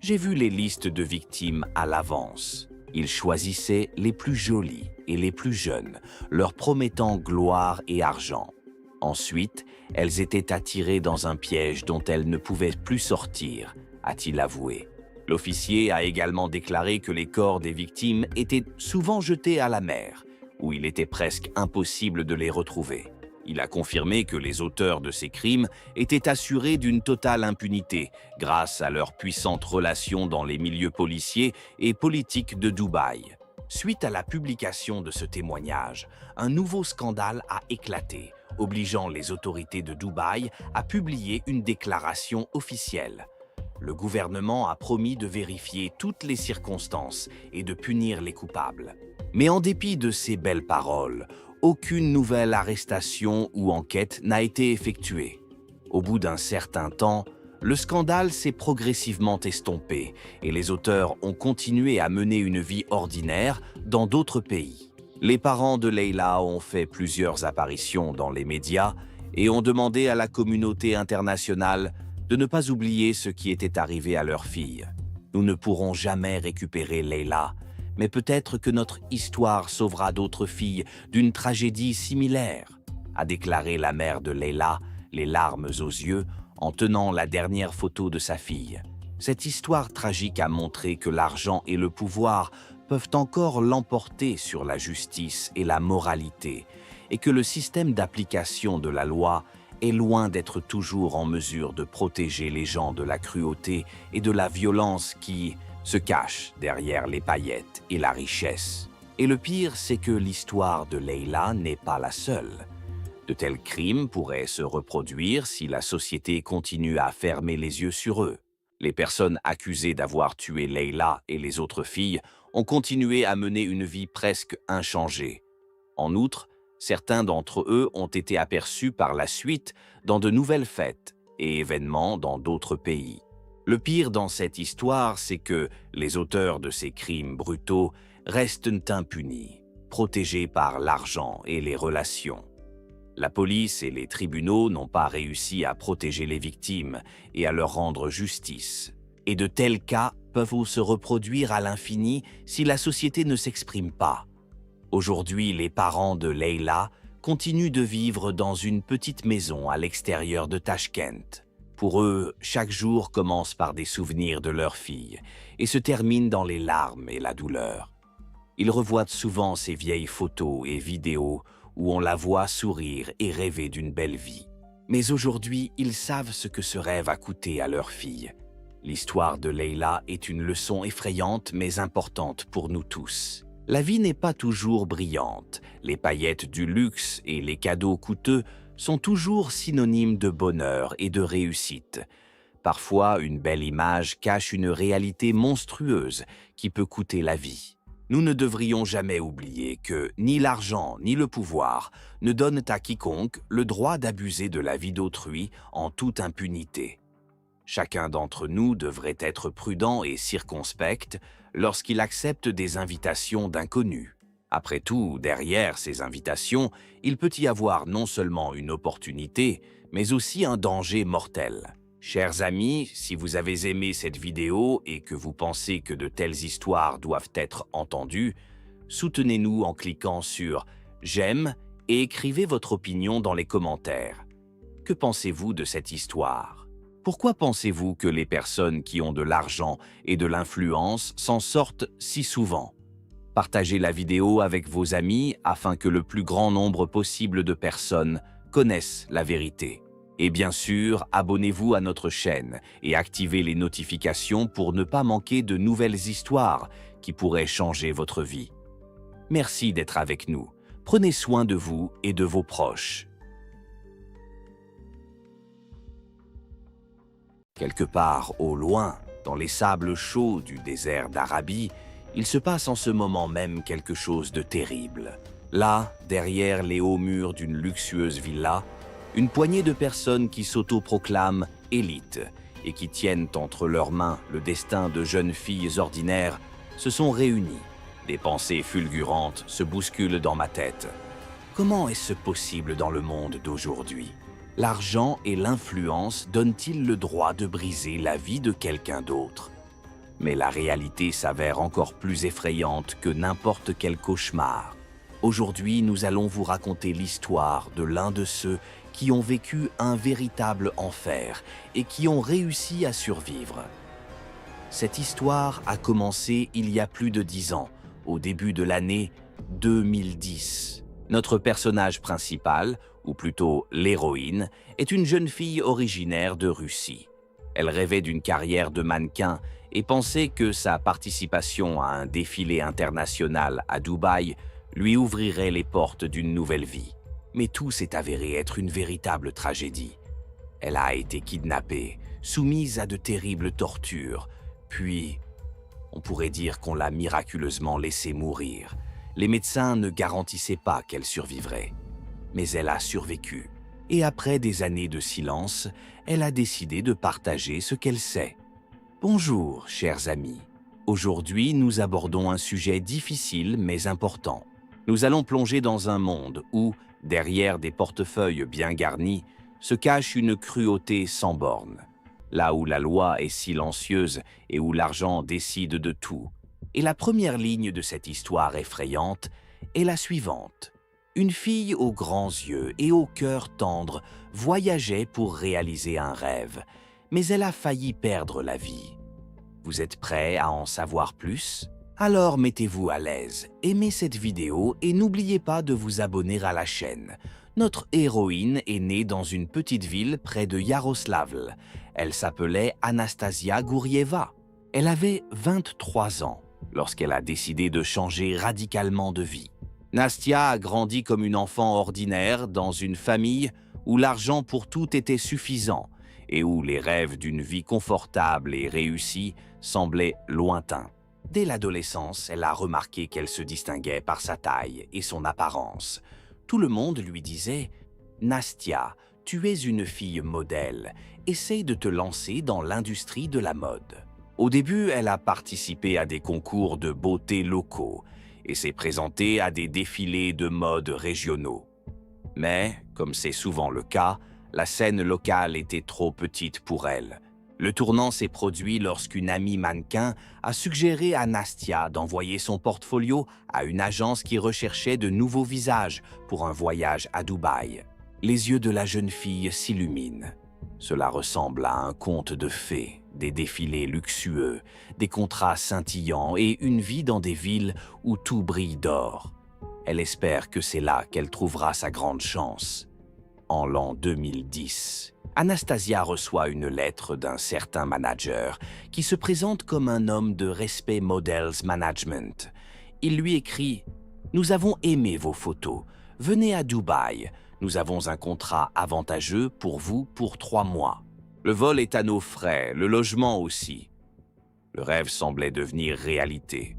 J'ai vu les listes de victimes à l'avance. Ils choisissaient les plus jolies et les plus jeunes, leur promettant gloire et argent. Ensuite, elles étaient attirées dans un piège dont elles ne pouvaient plus sortir, a-t-il avoué. L'officier a également déclaré que les corps des victimes étaient souvent jetés à la mer, où il était presque impossible de les retrouver. Il a confirmé que les auteurs de ces crimes étaient assurés d'une totale impunité grâce à leurs puissantes relations dans les milieux policiers et politiques de Dubaï. Suite à la publication de ce témoignage, un nouveau scandale a éclaté, obligeant les autorités de Dubaï à publier une déclaration officielle. Le gouvernement a promis de vérifier toutes les circonstances et de punir les coupables. Mais en dépit de ces belles paroles, aucune nouvelle arrestation ou enquête n'a été effectuée. Au bout d'un certain temps, le scandale s'est progressivement estompé et les auteurs ont continué à mener une vie ordinaire dans d'autres pays. Les parents de Leila ont fait plusieurs apparitions dans les médias et ont demandé à la communauté internationale de ne pas oublier ce qui était arrivé à leur fille. Nous ne pourrons jamais récupérer Leila, mais peut-être que notre histoire sauvera d'autres filles d'une tragédie similaire, a déclaré la mère de Leila, les larmes aux yeux, en tenant la dernière photo de sa fille. Cette histoire tragique a montré que l'argent et le pouvoir peuvent encore l'emporter sur la justice et la moralité, et que le système d'application de la loi est loin d'être toujours en mesure de protéger les gens de la cruauté et de la violence qui se cachent derrière les paillettes et la richesse. Et le pire, c'est que l'histoire de Leila n'est pas la seule. De tels crimes pourraient se reproduire si la société continue à fermer les yeux sur eux. Les personnes accusées d'avoir tué Leila et les autres filles ont continué à mener une vie presque inchangée. En outre, certains d'entre eux ont été aperçus par la suite dans de nouvelles fêtes et événements dans d'autres pays. Le pire dans cette histoire, c'est que les auteurs de ces crimes brutaux restent impunis, protégés par l'argent et les relations. La police et les tribunaux n'ont pas réussi à protéger les victimes et à leur rendre justice. Et de tels cas peuvent se reproduire à l'infini si la société ne s'exprime pas. Aujourd'hui, les parents de Leila continuent de vivre dans une petite maison à l'extérieur de Tachkent. Pour eux, chaque jour commence par des souvenirs de leur fille et se termine dans les larmes et la douleur. Ils revoient souvent ces vieilles photos et vidéos où on la voit sourire et rêver d'une belle vie. Mais aujourd'hui, ils savent ce que ce rêve a coûté à leur fille. L'histoire de Leila est une leçon effrayante mais importante pour nous tous. La vie n'est pas toujours brillante. Les paillettes du luxe et les cadeaux coûteux sont toujours synonymes de bonheur et de réussite. Parfois, une belle image cache une réalité monstrueuse qui peut coûter la vie. Nous ne devrions jamais oublier que ni l'argent ni le pouvoir ne donnent à quiconque le droit d'abuser de la vie d'autrui en toute impunité. Chacun d'entre nous devrait être prudent et circonspect lorsqu'il accepte des invitations d'inconnus. Après tout, derrière ces invitations, il peut y avoir non seulement une opportunité, mais aussi un danger mortel. Chers amis, si vous avez aimé cette vidéo et que vous pensez que de telles histoires doivent être entendues, soutenez-nous en cliquant sur « J'aime » et écrivez votre opinion dans les commentaires. Que pensez-vous de cette histoire ? Pourquoi pensez-vous que les personnes qui ont de l'argent et de l'influence s'en sortent si souvent ? Partagez la vidéo avec vos amis afin que le plus grand nombre possible de personnes connaissent la vérité. Et bien sûr, abonnez-vous à notre chaîne et activez les notifications pour ne pas manquer de nouvelles histoires qui pourraient changer votre vie. Merci d'être avec nous. Prenez soin de vous et de vos proches. Quelque part au loin, dans les sables chauds du désert d'Arabie, il se passe en ce moment même quelque chose de terrible. Là, derrière les hauts murs d'une luxueuse villa, une poignée de personnes qui s'autoproclament élites et qui tiennent entre leurs mains le destin de jeunes filles ordinaires se sont réunies. Des pensées fulgurantes se bousculent dans ma tête. Comment est-ce possible dans le monde d'aujourd'hui? L'argent et l'influence donnent-ils le droit de briser la vie de quelqu'un d'autre? Mais la réalité s'avère encore plus effrayante que n'importe quel cauchemar. Aujourd'hui, nous allons vous raconter l'histoire de l'un de ceux qui ont vécu un véritable enfer et qui ont réussi à survivre. Cette histoire a commencé il y a plus de 10 ans, au début de l'année 2010. Notre personnage principal, ou plutôt l'héroïne, est une jeune fille originaire de Russie. Elle rêvait d'une carrière de mannequin et pensait que sa participation à un défilé international à Dubaï lui ouvrirait les portes d'une nouvelle vie. Mais tout s'est avéré être une véritable tragédie. Elle a été kidnappée, soumise à de terribles tortures, puis on pourrait dire qu'on l'a miraculeusement laissée mourir. Les médecins ne garantissaient pas qu'elle survivrait. Mais elle a survécu. Et après des années de silence, elle a décidé de partager ce qu'elle sait. Bonjour, chers amis. Aujourd'hui, nous abordons un sujet difficile mais important. Nous allons plonger dans un monde où, derrière des portefeuilles bien garnis, se cache une cruauté sans bornes. Là où la loi est silencieuse et où l'argent décide de tout. Et la première ligne de cette histoire effrayante est la suivante. Une fille aux grands yeux et au cœur tendre voyageait pour réaliser un rêve, mais elle a failli perdre la vie. Vous êtes prêts à en savoir plus? Alors mettez-vous à l'aise, aimez cette vidéo et n'oubliez pas de vous abonner à la chaîne. Notre héroïne est née dans une petite ville près de Yaroslavl. Elle s'appelait Anastasia Gourieva. Elle avait 23 ans lorsqu'elle a décidé de changer radicalement de vie. Nastia a grandi comme une enfant ordinaire dans une famille où l'argent pour tout était suffisant et où les rêves d'une vie confortable et réussie semblaient lointains. Dès l'adolescence, elle a remarqué qu'elle se distinguait par sa taille et son apparence. Tout le monde lui disait « Nastia, tu es une fille modèle, essaye de te lancer dans l'industrie de la mode ». Au début, elle a participé à des concours de beauté locaux et s'est présentée à des défilés de mode régionaux. Mais, comme c'est souvent le cas, la scène locale était trop petite pour elle. Le tournant s'est produit lorsqu'une amie mannequin a suggéré à Nastia d'envoyer son portfolio à une agence qui recherchait de nouveaux visages pour un voyage à Dubaï. Les yeux de la jeune fille s'illuminent. Cela ressemble à un conte de fées, des défilés luxueux, des contrats scintillants et une vie dans des villes où tout brille d'or. Elle espère que c'est là qu'elle trouvera sa grande chance. En l'an 2010, Anastasia reçoit une lettre d'un certain manager qui se présente comme un homme de Respect Models Management. Il lui écrit « Nous avons aimé vos photos. Venez à Dubaï. Nous avons un contrat avantageux pour vous pour 3 mois. Le vol est à nos frais, le logement aussi. » Le rêve semblait devenir réalité.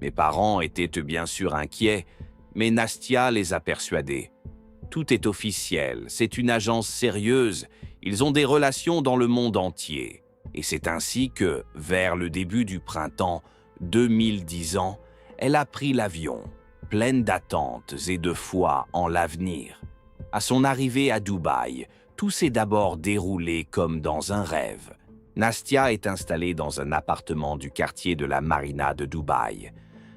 Mes parents étaient bien sûr inquiets, mais Nastia les a persuadés. Tout est officiel, c'est une agence sérieuse, ils ont des relations dans le monde entier. Et c'est ainsi que, vers le début du printemps 2010 ans, elle a pris l'avion, pleine d'attentes et de foi en l'avenir. À son arrivée à Dubaï, tout s'est d'abord déroulé comme dans un rêve. Nastia est installée dans un appartement du quartier de la Marina de Dubaï.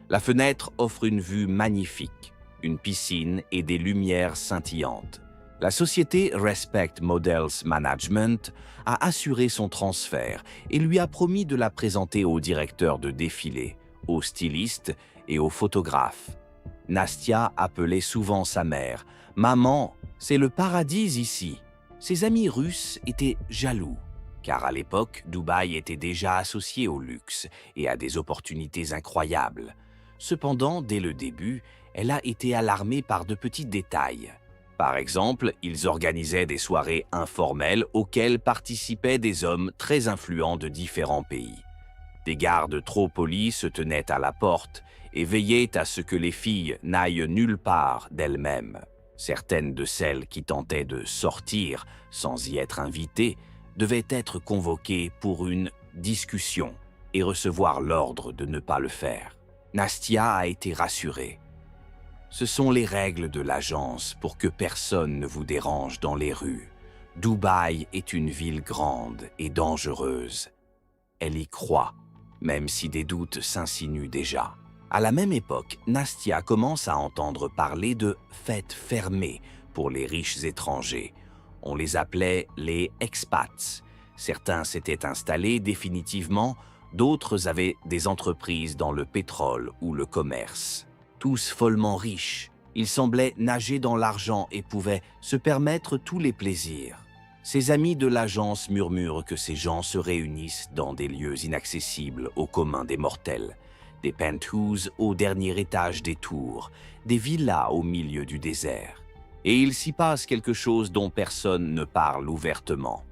La fenêtre offre une vue magnifique, une piscine et des lumières scintillantes. La société Respect Models Management a assuré son transfert et lui a promis de la présenter au directeur de défilé, aux stylistes et aux photographes. Nastia appelait souvent sa mère « Maman, c'est le paradis ici ». Ses amis russes étaient jaloux, car à l'époque, Dubaï était déjà associé au luxe et à des opportunités incroyables. Cependant, dès le début, elle a été alarmée par de petits détails. Par exemple, ils organisaient des soirées informelles auxquelles participaient des hommes très influents de différents pays. Des gardes trop polis se tenaient à la porte et veillaient à ce que les filles n'aillent nulle part d'elles-mêmes. Certaines de celles qui tentaient de sortir sans y être invitées devaient être convoquées pour une discussion et recevoir l'ordre de ne pas le faire. Nastia a été rassurée. Ce sont les règles de l'agence pour que personne ne vous dérange dans les rues. Dubaï est une ville grande et dangereuse. Elle y croit, même si des doutes s'insinuent déjà. À la même époque, Nastia commence à entendre parler de fêtes fermées pour les riches étrangers. On les appelait les expats. Certains s'étaient installés définitivement, d'autres avaient des entreprises dans le pétrole ou le commerce. Tous follement riches, ils semblaient nager dans l'argent et pouvaient se permettre tous les plaisirs. Ses amis de l'agence murmurent que ces gens se réunissent dans des lieux inaccessibles au commun des mortels, des penthouses au dernier étage des tours, des villas au milieu du désert. Et il s'y passe quelque chose dont personne ne parle ouvertement.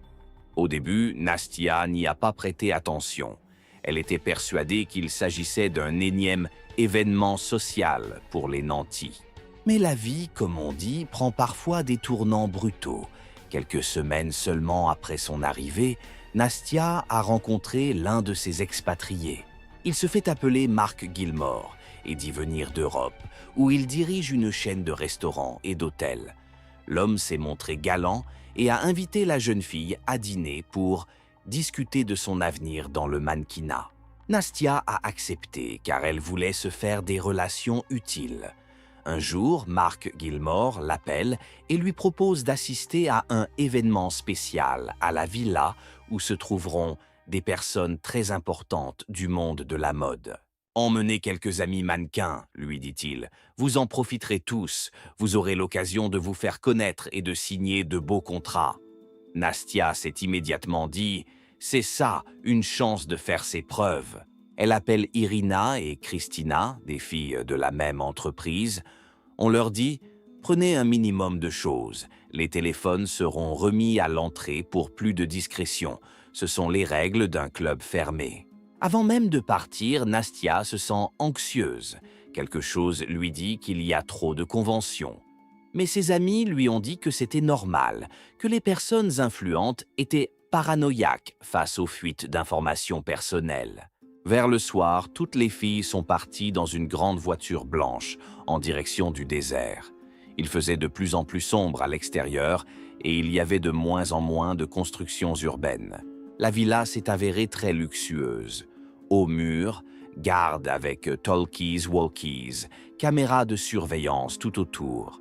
Au début, Nastia n'y a pas prêté attention. Elle était persuadée qu'il s'agissait d'un énième événement social pour les nantis. Mais la vie, comme on dit, prend parfois des tournants brutaux. Quelques semaines seulement après son arrivée, Nastia a rencontré l'un de ses expatriés. Il se fait appeler Mark Gilmore et dit venir d'Europe, où il dirige une chaîne de restaurants et d'hôtels. L'homme s'est montré galant et a invité la jeune fille à dîner pour discuter de son avenir dans le mannequinat. Nastia a accepté car elle voulait se faire des relations utiles. Un jour, Mark Gilmore l'appelle et lui propose d'assister à un événement spécial à la villa où se trouveront des personnes très importantes du monde de la mode. « Emmenez quelques amis mannequins, lui dit-il. Vous en profiterez tous. Vous aurez l'occasion de vous faire connaître et de signer de beaux contrats. » Nastia s'est immédiatement dit « C'est ça, une chance de faire ses preuves. » Elle appelle Irina et Christina, des filles de la même entreprise. On leur dit « Prenez un minimum de choses. Les téléphones seront remis à l'entrée pour plus de discrétion. Ce sont les règles d'un club fermé. » Avant même de partir, Nastia se sent anxieuse. Quelque chose lui dit qu'il y a trop de conventions. Mais ses amis lui ont dit que c'était normal, que les personnes influentes étaient paranoïaques face aux fuites d'informations personnelles. Vers le soir, toutes les filles sont parties dans une grande voiture blanche en direction du désert. Il faisait de plus en plus sombre à l'extérieur et il y avait de moins en moins de constructions urbaines. La villa s'est avérée très luxueuse. Hauts murs, gardes avec talkies-walkies, caméras de surveillance tout autour.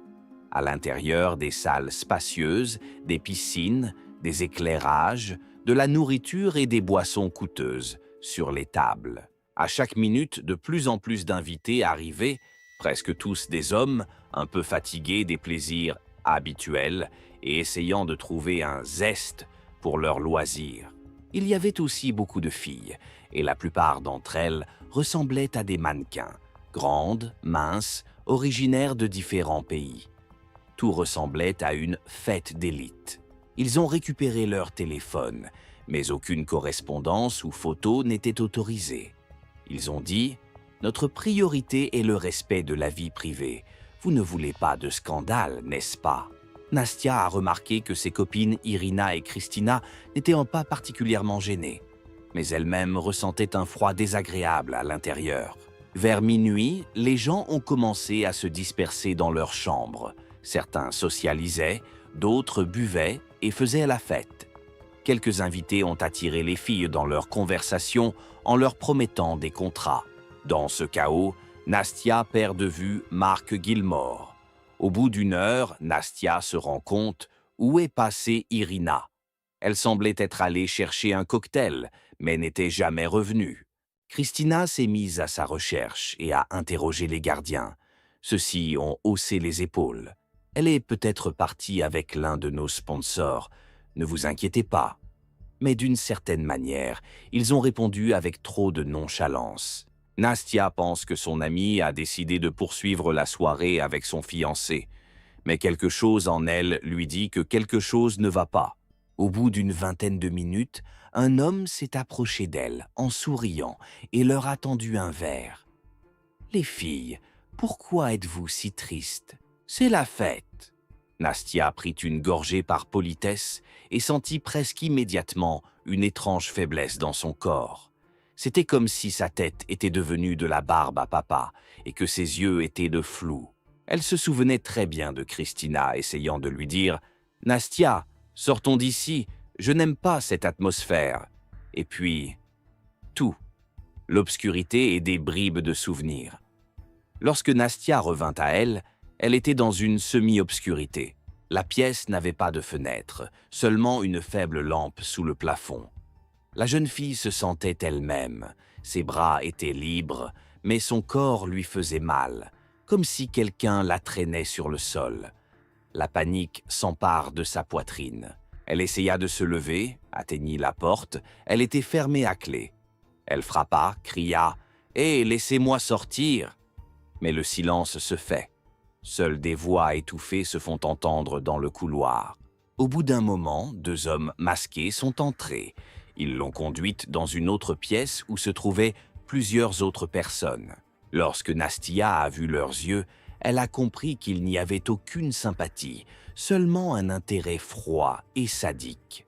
À l'intérieur, des salles spacieuses, des piscines, des éclairages, de la nourriture et des boissons coûteuses sur les tables. À chaque minute, de plus en plus d'invités arrivaient, presque tous des hommes, un peu fatigués des plaisirs habituels et essayant de trouver un zeste pour leurs loisirs. Il y avait aussi beaucoup de filles, et la plupart d'entre elles ressemblaient à des mannequins, grandes, minces, originaires de différents pays. Tout ressemblait à une fête d'élite. Ils ont récupéré leur téléphone, mais aucune correspondance ou photo n'était autorisée. Ils ont dit « Notre priorité est le respect de la vie privée. Vous ne voulez pas de scandale, n'est-ce pas ?» Nastia a remarqué que ses copines Irina et Christina n'étaient pas particulièrement gênées, mais elles-mêmes ressentaient un froid désagréable à l'intérieur. Vers minuit, les gens ont commencé à se disperser dans leurs chambres. Certains socialisaient, d'autres buvaient et faisaient la fête. Quelques invités ont attiré les filles dans leur conversation en leur promettant des contrats. Dans ce chaos, Nastia perd de vue Mark Gilmore. Au bout d'une heure, Nastia se rend compte où est passée Irina. Elle semblait être allée chercher un cocktail, mais n'était jamais revenue. Christina s'est mise à sa recherche et a interrogé les gardiens. Ceux-ci ont haussé les épaules. Elle est peut-être partie avec l'un de nos sponsors, ne vous inquiétez pas. » Mais d'une certaine manière, ils ont répondu avec trop de nonchalance. Nastia pense que son amie a décidé de poursuivre la soirée avec son fiancé, mais quelque chose en elle lui dit que quelque chose ne va pas. Au bout d'une vingtaine de minutes, un homme s'est approché d'elle en souriant et leur a tendu un verre. « Les filles, pourquoi êtes-vous si tristes? C'est la fête. » Nastia prit une gorgée par politesse et sentit presque immédiatement une étrange faiblesse dans son corps. C'était comme si sa tête était devenue de la barbe à papa et que ses yeux étaient de flou. Elle se souvenait très bien de Christina essayant de lui dire « Nastia, sortons d'ici, je n'aime pas cette atmosphère. » Et puis, tout. L'obscurité et des bribes de souvenirs. Lorsque Nastia revint à elle, elle était dans une semi-obscurité. La pièce n'avait pas de fenêtre, seulement une faible lampe sous le plafond. La jeune fille se sentait elle-même. Ses bras étaient libres, mais son corps lui faisait mal, comme si quelqu'un la traînait sur le sol. La panique s'empare de sa poitrine. Elle essaya de se lever, atteignit la porte, elle était fermée à clé. Elle frappa, cria « Hé, laissez-moi sortir !» Mais le silence se fait. Seules des voix étouffées se font entendre dans le couloir. Au bout d'un moment, deux hommes masqués sont entrés. Ils l'ont conduite dans une autre pièce où se trouvaient plusieurs autres personnes. Lorsque Nastia a vu leurs yeux, elle a compris qu'il n'y avait aucune sympathie, seulement un intérêt froid et sadique.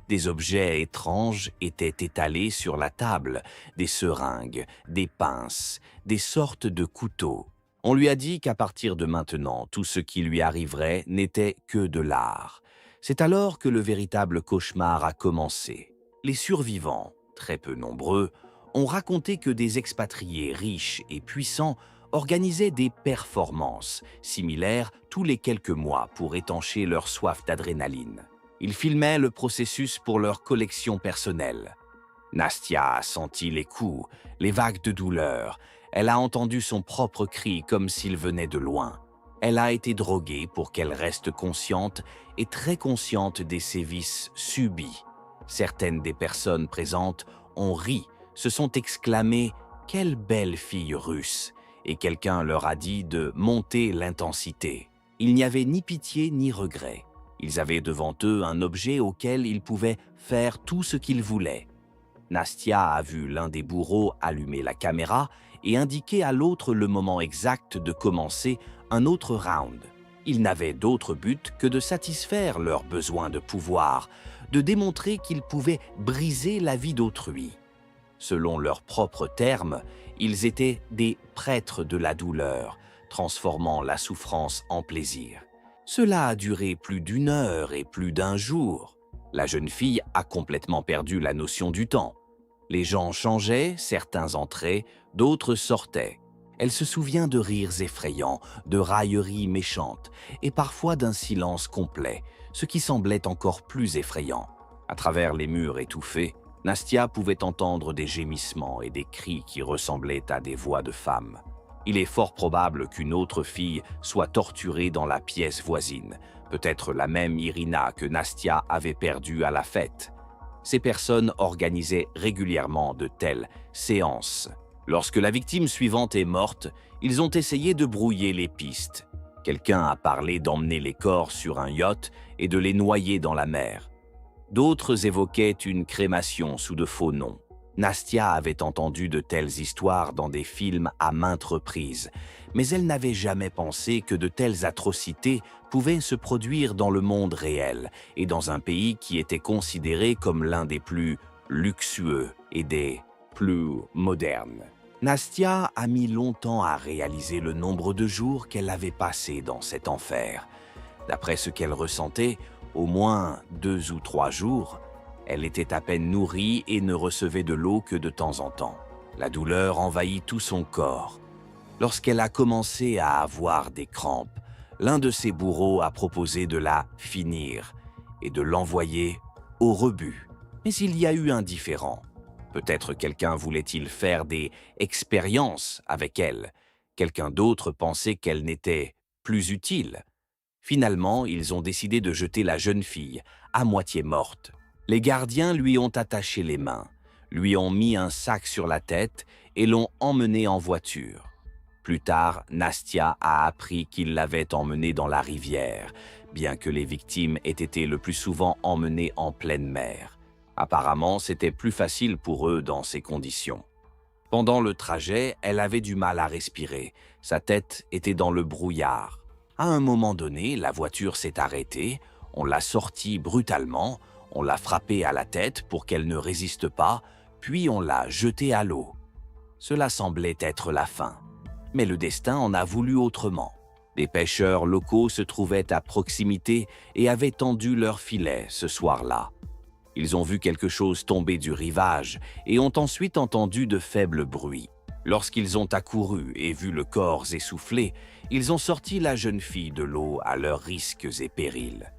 Des objets étranges étaient étalés sur la table, des seringues, des pinces, des sortes de couteaux. On lui a dit qu'à partir de maintenant, tout ce qui lui arriverait n'était que de l'art. C'est alors que le véritable cauchemar a commencé. Les survivants, très peu nombreux, ont raconté que des expatriés riches et puissants organisaient des performances similaires tous les quelques mois pour étancher leur soif d'adrénaline. Ils filmaient le processus pour leur collection personnelle. Nastia a senti les coups, les vagues de douleur. Elle a entendu son propre cri comme s'il venait de loin. Elle a été droguée pour qu'elle reste consciente et très consciente des sévices subis. Certaines des personnes présentes ont ri, se sont exclamées « Quelle belle fille russe !» et quelqu'un leur a dit de monter l'intensité. Il n'y avait ni pitié ni regret. Ils avaient devant eux un objet auquel ils pouvaient faire tout ce qu'ils voulaient. Nastia a vu l'un des bourreaux allumer la caméra et indiquer à l'autre le moment exact de commencer un autre round. Ils n'avaient d'autre but que de satisfaire leurs besoins de pouvoir, de démontrer qu'ils pouvaient briser la vie d'autrui. Selon leurs propres termes, ils étaient des prêtres de la douleur, transformant la souffrance en plaisir. Cela a duré plus d'une heure et plus d'un jour. La jeune fille a complètement perdu la notion du temps. Les gens changeaient, certains entraient, d'autres sortaient. Elle se souvient de rires effrayants, de railleries méchantes, et parfois d'un silence complet, ce qui semblait encore plus effrayant. À travers les murs étouffés, Nastia pouvait entendre des gémissements et des cris qui ressemblaient à des voix de femmes. Il est fort probable qu'une autre fille soit torturée dans la pièce voisine, peut-être la même Irina que Nastia avait perdue à la fête. Ces personnes organisaient régulièrement de telles séances. Lorsque la victime suivante est morte, ils ont essayé de brouiller les pistes. Quelqu'un a parlé d'emmener les corps sur un yacht et de les noyer dans la mer. D'autres évoquaient une crémation sous de faux noms. Nastia avait entendu de telles histoires dans des films à maintes reprises, mais elle n'avait jamais pensé que de telles atrocités pouvaient se produire dans le monde réel et dans un pays qui était considéré comme l'un des plus luxueux et des plus modernes. Nastia a mis longtemps à réaliser le nombre de jours qu'elle avait passé dans cet enfer. D'après ce qu'elle ressentait, au moins 2 ou 3 jours, elle était à peine nourrie et ne recevait de l'eau que de temps en temps. La douleur envahit tout son corps. Lorsqu'elle a commencé à avoir des crampes, l'un de ses bourreaux a proposé de la finir et de l'envoyer au rebut. Mais il y a eu un différend. Peut-être quelqu'un voulait-il faire des expériences avec elle. Quelqu'un d'autre pensait qu'elle n'était plus utile. Finalement, ils ont décidé de jeter la jeune fille, à moitié morte. Les gardiens lui ont attaché les mains, lui ont mis un sac sur la tête et l'ont emmenée en voiture. Plus tard, Nastia a appris qu'ils l'avaient emmenée dans la rivière, bien que les victimes aient été le plus souvent emmenées en pleine mer. Apparemment, c'était plus facile pour eux dans ces conditions. Pendant le trajet, elle avait du mal à respirer. Sa tête était dans le brouillard. À un moment donné, la voiture s'est arrêtée, on l'a sortie brutalement, on l'a frappée à la tête pour qu'elle ne résiste pas, puis on l'a jetée à l'eau. Cela semblait être la fin. Mais le destin en a voulu autrement. Des pêcheurs locaux se trouvaient à proximité et avaient tendu leurs filets ce soir-là. Ils ont vu quelque chose tomber du rivage et ont ensuite entendu de faibles bruits. Lorsqu'ils ont accouru et vu le corps essoufflé, ils ont sorti la jeune fille de l'eau à leurs risques et périls.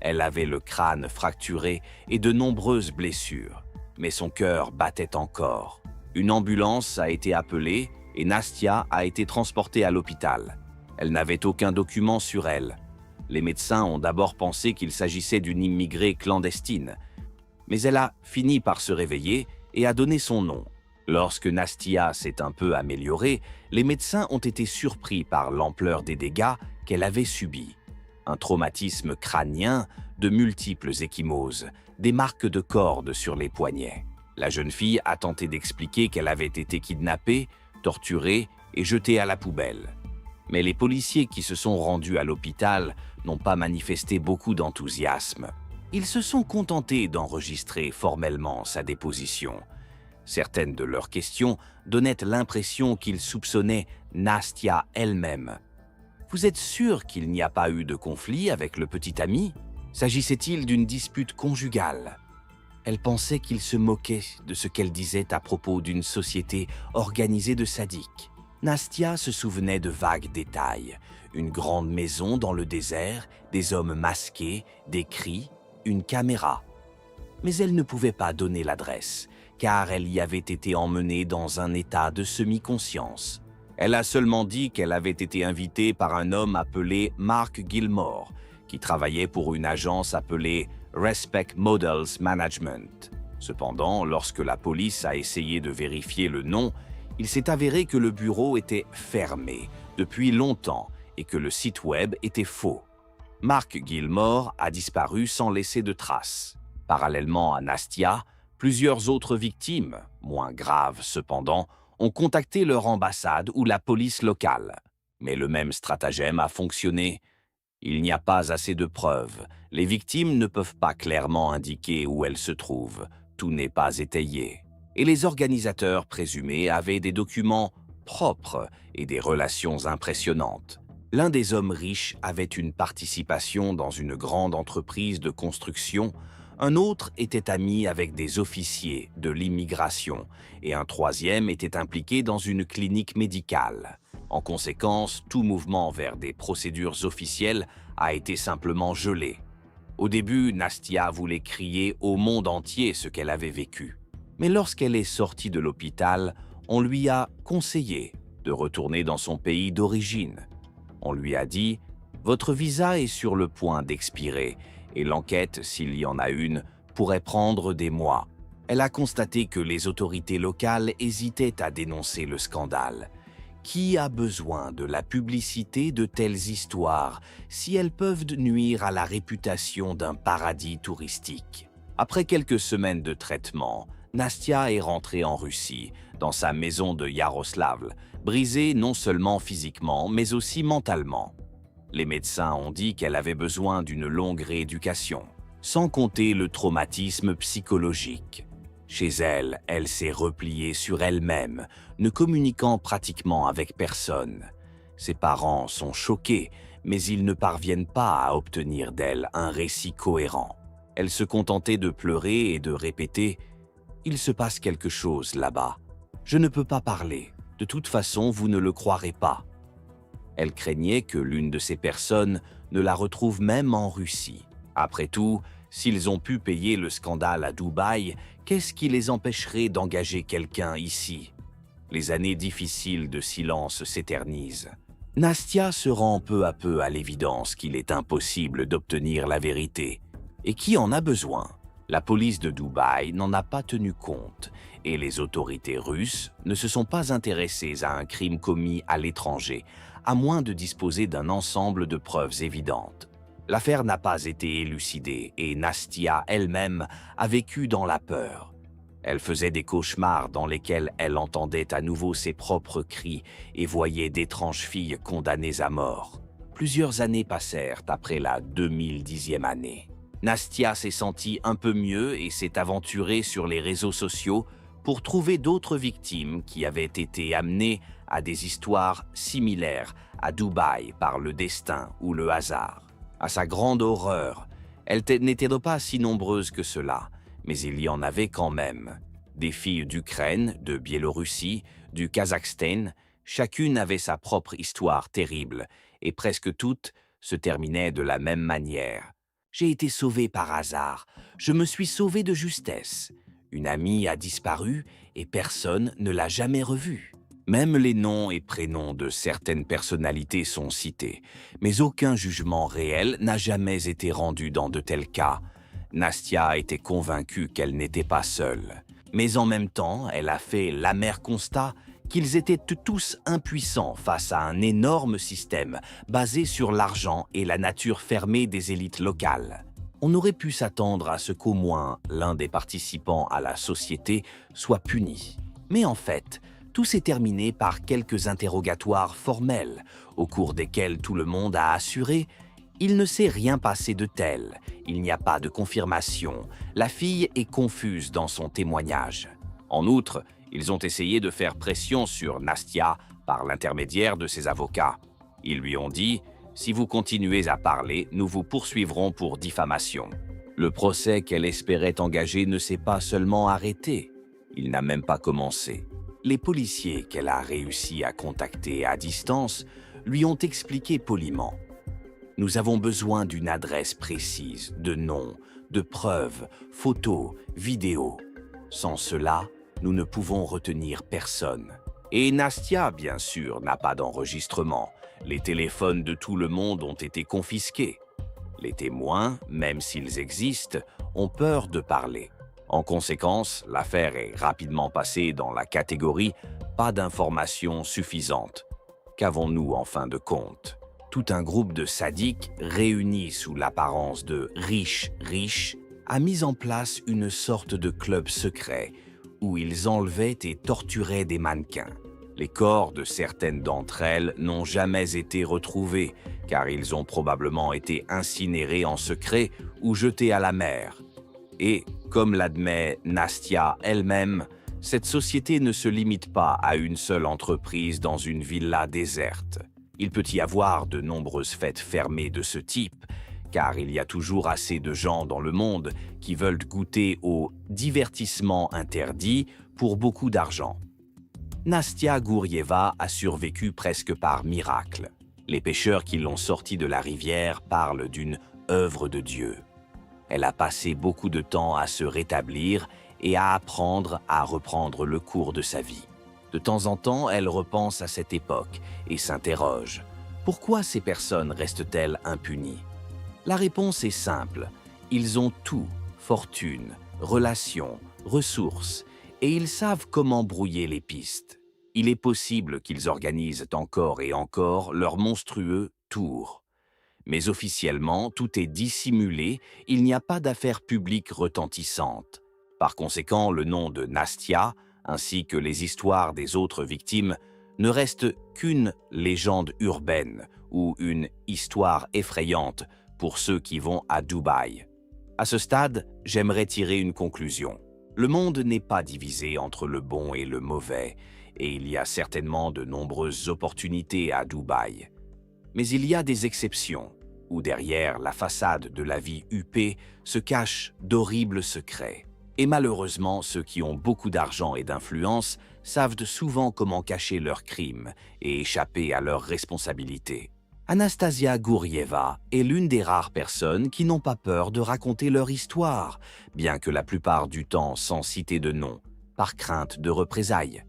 Elle avait le crâne fracturé et de nombreuses blessures, mais son cœur battait encore. Une ambulance a été appelée et Nastia a été transportée à l'hôpital. Elle n'avait aucun document sur elle. Les médecins ont d'abord pensé qu'il s'agissait d'une immigrée clandestine, mais elle a fini par se réveiller et a donné son nom. Lorsque Nastia s'est un peu améliorée, les médecins ont été surpris par l'ampleur des dégâts qu'elle avait subis. Un traumatisme crânien, de multiples ecchymoses, des marques de cordes sur les poignets. La jeune fille a tenté d'expliquer qu'elle avait été kidnappée, torturée et jetée à la poubelle. Mais les policiers qui se sont rendus à l'hôpital n'ont pas manifesté beaucoup d'enthousiasme. Ils se sont contentés d'enregistrer formellement sa déposition. Certaines de leurs questions donnaient l'impression qu'ils soupçonnaient Nastia elle-même. Vous êtes sûr qu'il n'y a pas eu de conflit avec le petit ami? S'agissait-il d'une dispute conjugale? Elle pensait qu'il se moquait de ce qu'elle disait à propos d'une société organisée de sadiques. Nastia se souvenait de vagues détails. Une grande maison dans le désert, des hommes masqués, des cris, une caméra. Mais elle ne pouvait pas donner l'adresse, car elle y avait été emmenée dans un état de semi-conscience. Elle a seulement dit qu'elle avait été invitée par un homme appelé Mark Gilmore, qui travaillait pour une agence appelée Respect Models Management. Cependant, lorsque la police a essayé de vérifier le nom, il s'est avéré que le bureau était fermé depuis longtemps et que le site web était faux. Mark Gilmore a disparu sans laisser de traces. Parallèlement à Nastia, plusieurs autres victimes, moins graves cependant, ont contacté leur ambassade ou la police locale. Mais le même stratagème a fonctionné. Il n'y a pas assez de preuves. Les victimes ne peuvent pas clairement indiquer où elles se trouvent. Tout n'est pas étayé. Et les organisateurs présumés avaient des documents propres et des relations impressionnantes. L'un des hommes riches avait une participation dans une grande entreprise de construction, un autre était ami avec des officiers de l'immigration et un troisième était impliqué dans une clinique médicale. En conséquence, tout mouvement vers des procédures officielles a été simplement gelé. Au début, Nastia voulait crier au monde entier ce qu'elle avait vécu. Mais lorsqu'elle est sortie de l'hôpital, on lui a conseillé de retourner dans son pays d'origine. On lui a dit « Votre visa est sur le point d'expirer et l'enquête, s'il y en a une, pourrait prendre des mois. » Elle a constaté que les autorités locales hésitaient à dénoncer le scandale. Qui a besoin de la publicité de telles histoires si elles peuvent nuire à la réputation d'un paradis touristique? Après quelques semaines de traitement, Nastia est rentrée en Russie, dans sa maison de Yaroslavl, brisée non seulement physiquement, mais aussi mentalement. Les médecins ont dit qu'elle avait besoin d'une longue rééducation, sans compter le traumatisme psychologique. Chez elle, elle s'est repliée sur elle-même, ne communiquant pratiquement avec personne. Ses parents sont choqués, mais ils ne parviennent pas à obtenir d'elle un récit cohérent. Elle se contentait de pleurer et de répéter « Il se passe quelque chose là-bas. Je ne peux pas parler. De toute façon, vous ne le croirez pas. » Elle craignait que l'une de ces personnes ne la retrouve même en Russie. Après tout, s'ils ont pu payer le scandale à Dubaï, qu'est-ce qui les empêcherait d'engager quelqu'un ici? Les années difficiles de silence s'éternisent. Nastia se rend peu à peu à l'évidence qu'il est impossible d'obtenir la vérité. Et qui en a besoin? La police de Dubaï n'en a pas tenu compte et les autorités russes ne se sont pas intéressées à un crime commis à l'étranger, à moins de disposer d'un ensemble de preuves évidentes. L'affaire n'a pas été élucidée et Nastia elle-même a vécu dans la peur. Elle faisait des cauchemars dans lesquels elle entendait à nouveau ses propres cris et voyait d'étranges filles condamnées à mort. Plusieurs années passèrent après la 2010e année. Nastia s'est sentie un peu mieux et s'est aventurée sur les réseaux sociaux pour trouver d'autres victimes qui avaient été amenées à des histoires similaires à Dubaï par le destin ou le hasard. À sa grande horreur, elles n'étaient pas si nombreuses que cela, mais il y en avait quand même. Des filles d'Ukraine, de Biélorussie, du Kazakhstan, chacune avait sa propre histoire terrible, et presque toutes se terminaient de la même manière. J'ai été sauvé par hasard, je me suis sauvé de justesse. Une amie a disparu et personne ne l'a jamais revue. Même les noms et prénoms de certaines personnalités sont cités, mais aucun jugement réel n'a jamais été rendu dans de tels cas. Nastia était convaincue qu'elle n'était pas seule. Mais en même temps, elle a fait l'amer constat qu'ils étaient tous impuissants face à un énorme système basé sur l'argent et la nature fermée des élites locales. On aurait pu s'attendre à ce qu'au moins l'un des participants à la société soit puni. Mais en fait, tout s'est terminé par quelques interrogatoires formels, au cours desquels tout le monde a assuré « Il ne s'est rien passé de tel, il n'y a pas de confirmation, la fille est confuse dans son témoignage ». En outre, ils ont essayé de faire pression sur Nastia par l'intermédiaire de ses avocats. Ils lui ont dit « Si vous continuez à parler, nous vous poursuivrons pour diffamation ». Le procès qu'elle espérait engager ne s'est pas seulement arrêté, il n'a même pas commencé. Les policiers qu'elle a réussi à contacter à distance lui ont expliqué poliment « Nous avons besoin d'une adresse précise, de noms, de preuves, photos, vidéos. Sans cela, nous ne pouvons retenir personne. » Et Nastia, bien sûr, n'a pas d'enregistrement. Les téléphones de tout le monde ont été confisqués. Les témoins, même s'ils existent, ont peur de parler. En conséquence, l'affaire est rapidement passée dans la catégorie « pas d'informations suffisantes ». Qu'avons-nous en fin de compte? Tout un groupe de sadiques, réunis sous l'apparence de riches, a mis en place une sorte de club secret où ils enlevaient et torturaient des mannequins. Les corps de certaines d'entre elles n'ont jamais été retrouvés, car ils ont probablement été incinérés en secret ou jetés à la mer. Et, comme l'admet Nastia elle-même, cette société ne se limite pas à une seule entreprise dans une villa déserte. Il peut y avoir de nombreuses fêtes fermées de ce type, car il y a toujours assez de gens dans le monde qui veulent goûter au divertissement interdit pour beaucoup d'argent. Nastia Gourieva a survécu presque par miracle. Les pêcheurs qui l'ont sortie de la rivière parlent d'une œuvre de Dieu. Elle a passé beaucoup de temps à se rétablir et à apprendre à reprendre le cours de sa vie. De temps en temps, elle repense à cette époque et s'interroge. Pourquoi ces personnes restent-elles impunies? La réponse est simple. Ils ont tout, fortune, relations, ressources, et ils savent comment brouiller les pistes. Il est possible qu'ils organisent encore et encore leur monstrueux tour. Mais officiellement, tout est dissimulé, il n'y a pas d'affaires publiques retentissantes. Par conséquent, le nom de Nastia, ainsi que les histoires des autres victimes, ne restent qu'une légende urbaine ou une histoire effrayante pour ceux qui vont à Dubaï. À ce stade, j'aimerais tirer une conclusion. Le monde n'est pas divisé entre le bon et le mauvais, et il y a certainement de nombreuses opportunités à Dubaï. Mais il y a des exceptions, où derrière la façade de la vie huppée se cachent d'horribles secrets. Et malheureusement, ceux qui ont beaucoup d'argent et d'influence savent souvent comment cacher leurs crimes et échapper à leurs responsabilités. Anastasia Gourieva est l'une des rares personnes qui n'ont pas peur de raconter leur histoire, bien que la plupart du temps sans citer de nom, par crainte de représailles.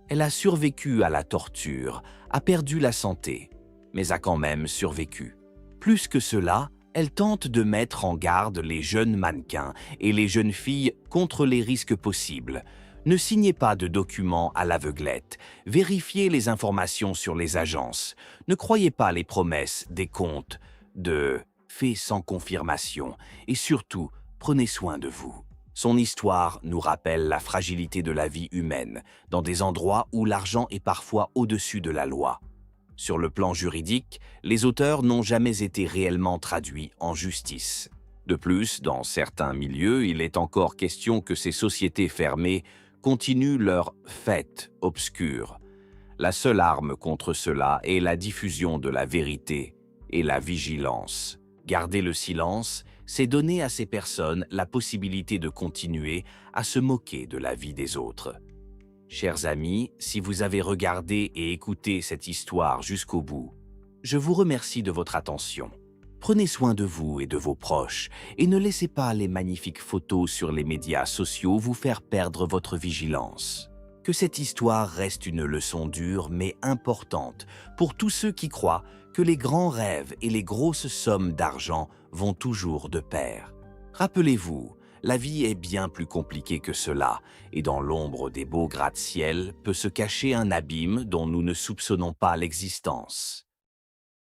Elle a survécu à la torture, a perdu la santé, mais a quand même survécu. Plus que cela, elle tente de mettre en garde les jeunes mannequins et les jeunes filles contre les risques possibles. Ne signez pas de documents à l'aveuglette, vérifiez les informations sur les agences, ne croyez pas les promesses des comptes de faits sans confirmation et surtout, prenez soin de vous. Son histoire nous rappelle la fragilité de la vie humaine, dans des endroits où l'argent est parfois au-dessus de la loi. Sur le plan juridique, les auteurs n'ont jamais été réellement traduits en justice. De plus, dans certains milieux, il est encore question que ces sociétés fermées continuent leur fête obscure. La seule arme contre cela est la diffusion de la vérité et la vigilance. Garder le silence, c'est donner à ces personnes la possibilité de continuer à se moquer de la vie des autres. Chers amis, si vous avez regardé et écouté cette histoire jusqu'au bout, je vous remercie de votre attention. Prenez soin de vous et de vos proches et ne laissez pas les magnifiques photos sur les médias sociaux vous faire perdre votre vigilance. Que cette histoire reste une leçon dure mais importante pour tous ceux qui croient que les grands rêves et les grosses sommes d'argent vont toujours de pair. Rappelez-vous, la vie est bien plus compliquée que cela, et dans l'ombre des beaux gratte-ciel peut se cacher un abîme dont nous ne soupçonnons pas l'existence.